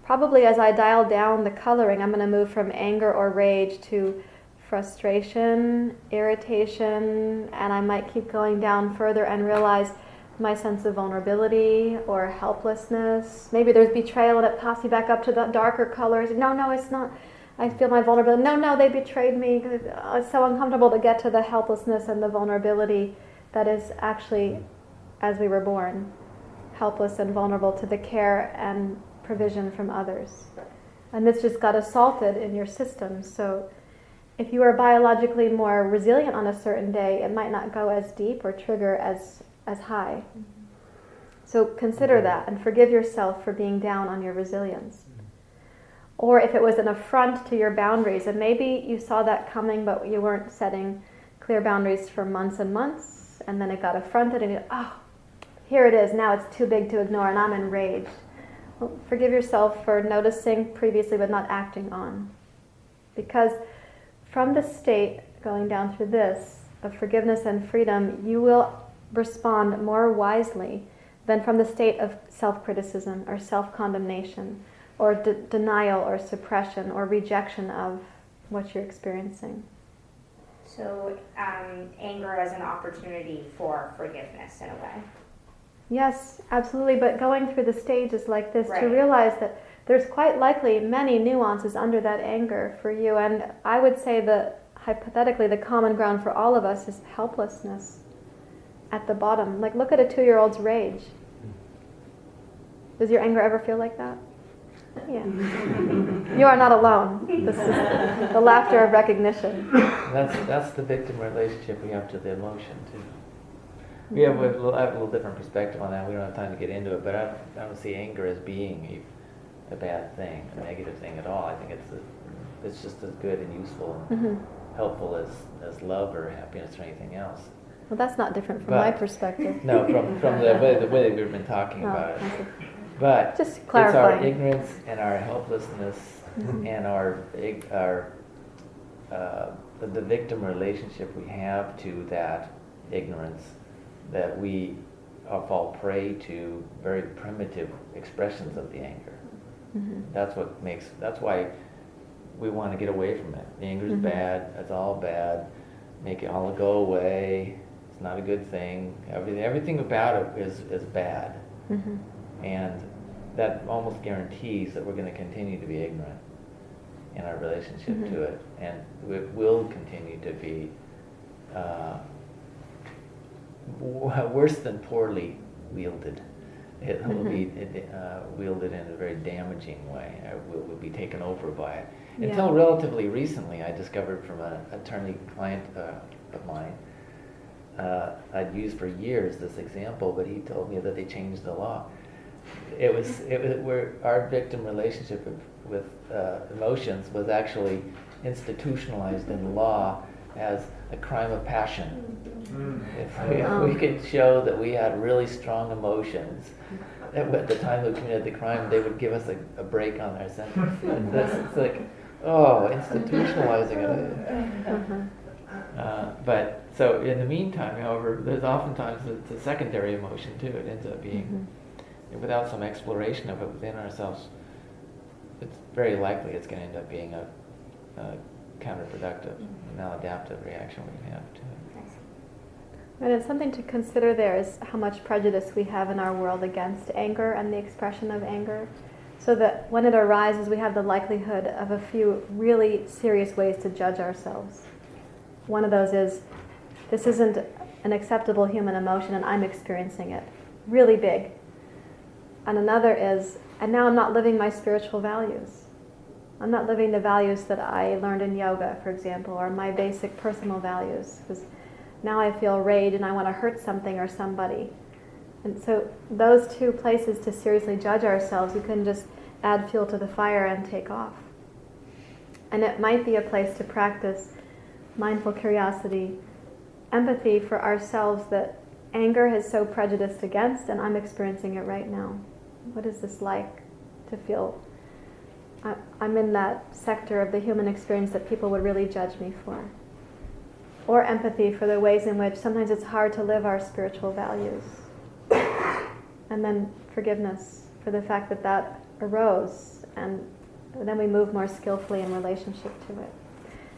Probably as I dial down the coloring, I'm going to move from anger or rage to frustration, irritation, and I might keep going down further and realize my sense of vulnerability or helplessness. Maybe there's betrayal and it pops me back up to the darker colors. No, it's not. I feel my vulnerability. No, they betrayed me. It's so uncomfortable to get to the helplessness and the vulnerability that is actually, as we were born, helpless and vulnerable to the care and provision from others. And this just got assaulted in your system. So if you are biologically more resilient on a certain day, it might not go as deep or trigger as high. So consider that and forgive yourself for being down on your resilience. Or if it was an affront to your boundaries, and maybe you saw that coming but you weren't setting clear boundaries for months and months, and then it got affronted and here it is, now it's too big to ignore and I'm enraged. Well, forgive yourself for noticing previously but not acting on. Because from the state, going down through this, of forgiveness and freedom, you will respond more wisely than from the state of self-criticism or self-condemnation or denial or suppression or rejection of what you're experiencing. So anger as an opportunity for forgiveness in a way. Yes, absolutely, but going through the stages like this Right. to realize that there's quite likely many nuances under that anger for you, and I would say that hypothetically the common ground for all of us is helplessness at the bottom. Like look at a 2-year-old's rage. Does your anger ever feel like that? Yeah. You are not alone. This is the laughter of recognition. That's the victim relationship we have to the emotion too. We have a little different perspective on that. We don't have time to get into it, but I don't see anger as being a bad thing, a negative thing at all. I think it's just as good and useful and helpful as love or happiness or anything else. Well, that's not different from my perspective. No, from the way that we've been talking about it. I see. But Just it's clarifying. our ignorance and our helplessness and the victim relationship we have to that ignorance that we fall prey to very primitive expressions of the anger. That's why we want to get away from it. The anger's bad, it's all bad, make it all go away, it's not a good thing. Everything about it is bad. Mm-hmm. And that almost guarantees that we're going to continue to be ignorant in our relationship Mhm. to it. And it will continue to be worse than poorly wielded. It will be wielded in a very damaging way. Will be taken over by it. Yeah. Until relatively recently, I discovered from an attorney client of mine, I'd used for years this example, but he told me that they changed the law. It was where our victim relationship with emotions was actually institutionalized in law as a crime of passion. If we could show that we had really strong emotions, at the time we committed the crime, they would give us a break on our sentence. It's like, institutionalizing it. Uh-huh. But so in the meantime, however, there's oftentimes it's a secondary emotion too. It ends up being, without some exploration of it within ourselves, it's very likely it's going to end up being a counterproductive, maladaptive reaction we can have to it. And it's something to consider there is how much prejudice we have in our world against anger and the expression of anger. So that when it arises, we have the likelihood of a few really serious ways to judge ourselves. One of those is, this isn't an acceptable human emotion and I'm experiencing it. Really big. And another is, and now I'm not living my spiritual values. I'm not living the values that I learned in yoga, for example, or my basic personal values. Because now I feel rage and I want to hurt something or somebody. And so those two places to seriously judge ourselves, you can just add fuel to the fire and take off. And it might be a place to practice mindful curiosity, empathy for ourselves that anger is so prejudiced against and I'm experiencing it right now. What is this like to feel? I'm in that sector of the human experience that people would really judge me for. Or empathy for the ways in which sometimes it's hard to live our spiritual values. And then forgiveness for the fact that that arose, and then we move more skillfully in relationship to it.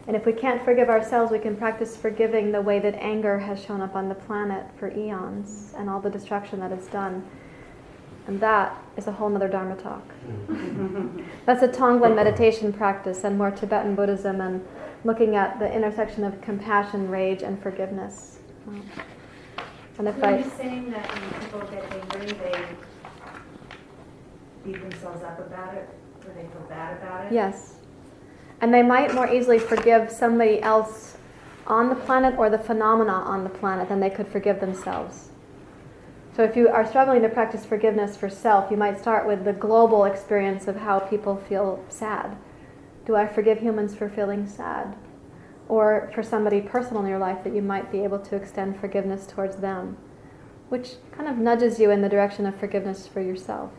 And if we can't forgive ourselves, we can practice forgiving the way that anger has shown up on the planet for eons and all the destruction that it's done. And that is a whole nother Dharma talk. That's a Tonglen meditation practice and more Tibetan Buddhism and looking at the intersection of compassion, rage, and forgiveness. And if So are you saying that when people get angry, they beat themselves up about it, or they feel bad about it? Yes. And they might more easily forgive somebody else on the planet or the phenomena on the planet than they could forgive themselves. So if you are struggling to practice forgiveness for self, you might start with the global experience of how people feel sad. Do I forgive humans for feeling sad? Or for somebody personal in your life that you might be able to extend forgiveness towards them, which kind of nudges you in the direction of forgiveness for yourself.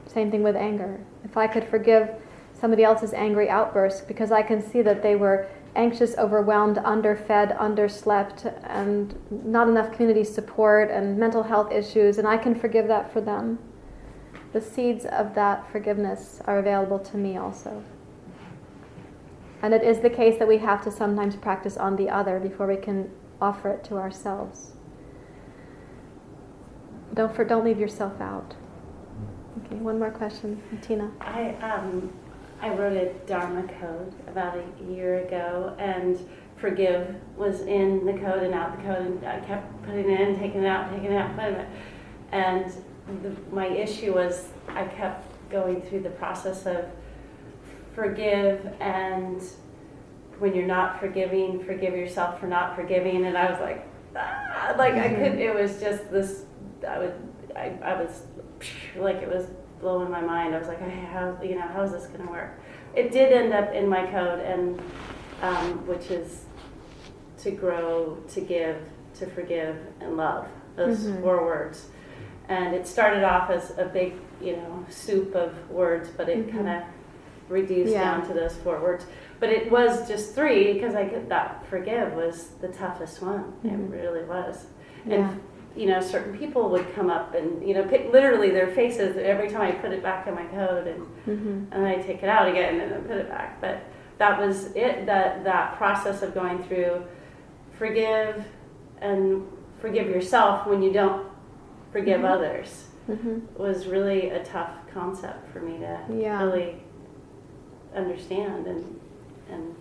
Same thing with anger. If I could forgive somebody else's angry outburst because I can see that they were anxious, overwhelmed, underfed, underslept, and not enough community support and mental health issues, and I can forgive that for them. The seeds of that forgiveness are available to me also. And it is the case that we have to sometimes practice on the other before we can offer it to ourselves. Don't leave yourself out. Okay, one more question, Tina. I wrote a Dharma code about a year ago, and forgive was in the code and out the code, and I kept putting it in, taking it out, putting it in. And my issue was I kept going through the process of forgive, and when you're not forgiving, forgive yourself for not forgiving. And I was like, I couldn't. It was just this. I was like, it was blowing my mind. I was like, how is this going to work? It did end up in my code, and which is to grow, to give, to forgive, and love. Those 4 words. And it started off as a big, soup of words, but it kind of reduced down to those 4 words. But it was just 3 because that forgive was the toughest one. It really was. And certain people would come up and pick literally their faces every time I put it back in my code, and and I take it out again and then put it back. But that was it. That process of going through forgive and forgive yourself when you don't forgive others Mhm. was really a tough concept for me to Yeah. really understand and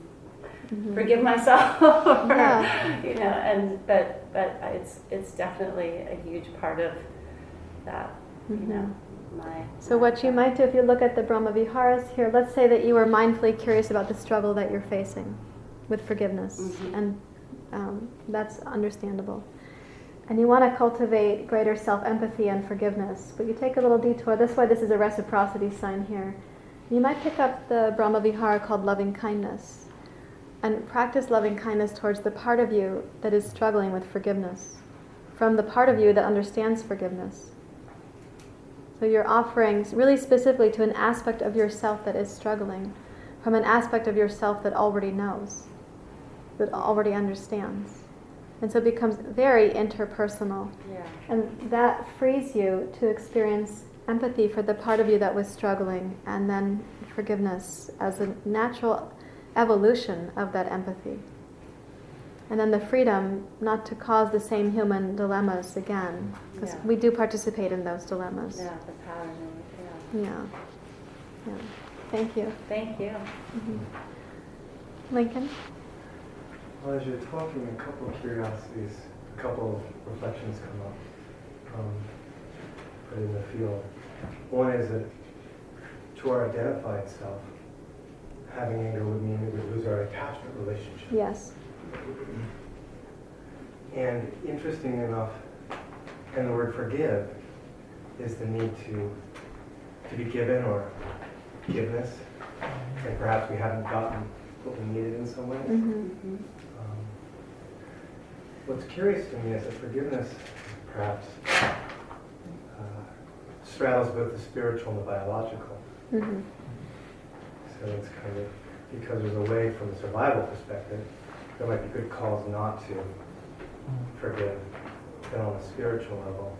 Mhm. forgive myself. Or, Yeah. you know, and but it's definitely a huge part of that. You know, my. So what you might do if you look at the Brahma Viharas here, let's say that you were mindfully curious about the struggle that you're facing with forgiveness, Mhm. and that's understandable. And you want to cultivate greater self-empathy and forgiveness, but you take a little detour. That's why this is a reciprocity sign here. You might pick up the Brahma Vihara called loving kindness, and practice loving kindness towards the part of you that is struggling with forgiveness, from the part of you that understands forgiveness. So you're offering really specifically to an aspect of yourself that is struggling, from an aspect of yourself that already knows, that already understands. And so it becomes very interpersonal. Yeah. And that frees you to experience empathy for the part of you that was struggling, and then forgiveness as a natural evolution of that empathy. And then the freedom not to cause the same human dilemmas again, because Yeah. we do participate in those dilemmas. Yeah, the pattern of it. Yeah. Yeah. Thank you. Thank you. Lincoln? Well, as you're talking, a couple of curiosities, a couple of reflections come up put in the field. One is that to our identified self, having anger would mean that we lose our attachment relationship. Yes. And interesting enough, and the word forgive is the need to be given or forgiveness, and perhaps we haven't gotten what we needed in some ways. Mm-hmm. What's curious to me is that forgiveness perhaps straddles both the spiritual and the biological. Mm-hmm. So it's kind of, because there's a way from the survival perspective, there might be good cause not to forgive. Then on a spiritual level,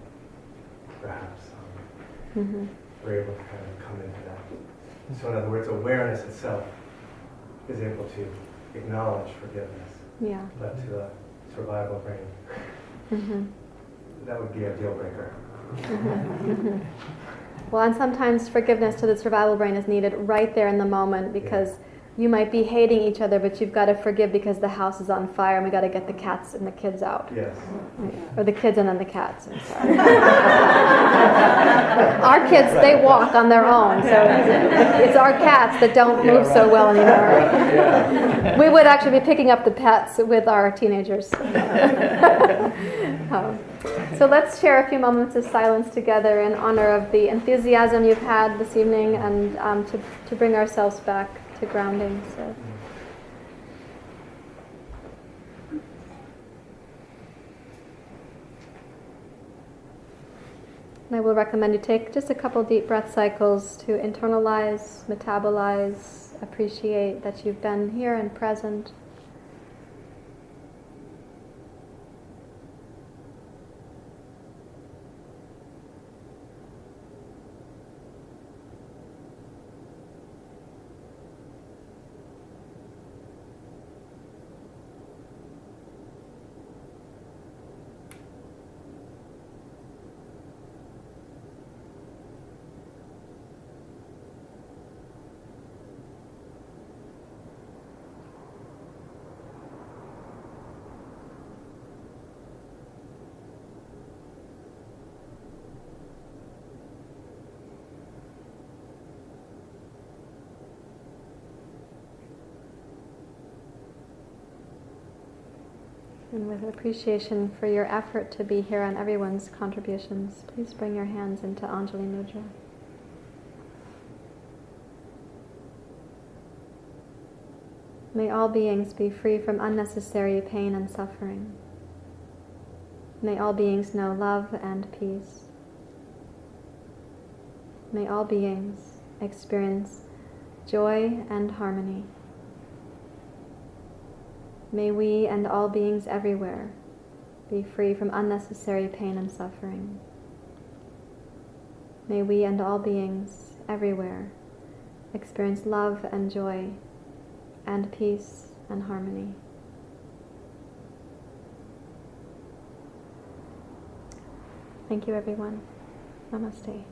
perhaps Mm-hmm. we're able to kind of come into that. So in other words, awareness itself is able to acknowledge forgiveness. Yeah. But to the survival brain, Mm-hmm. that would be a deal breaker. Mm-hmm. Well, and sometimes forgiveness to the survival brain is needed right there in the moment, because you might be hating each other, but you've got to forgive because the house is on fire and we got to get the cats and the kids out. Yes. Or the kids and then the cats. I'm sorry. Our kids, they walk on their own, so it's our cats that don't move so well anymore. We would actually be picking up the pets with our teenagers. So let's share a few moments of silence together in honor of the enthusiasm you've had this evening, and to bring ourselves back to grounding. So. And I will recommend you take just a couple deep breath cycles to internalize, metabolize, appreciate that you've been here and present. And with appreciation for your effort to be here and everyone's contributions, please bring your hands into Anjali Mudra. May all beings be free from unnecessary pain and suffering. May all beings know love and peace. May all beings experience joy and harmony. May we and all beings everywhere be free from unnecessary pain and suffering. May we and all beings everywhere experience love and joy and peace and harmony. Thank you, everyone. Namaste.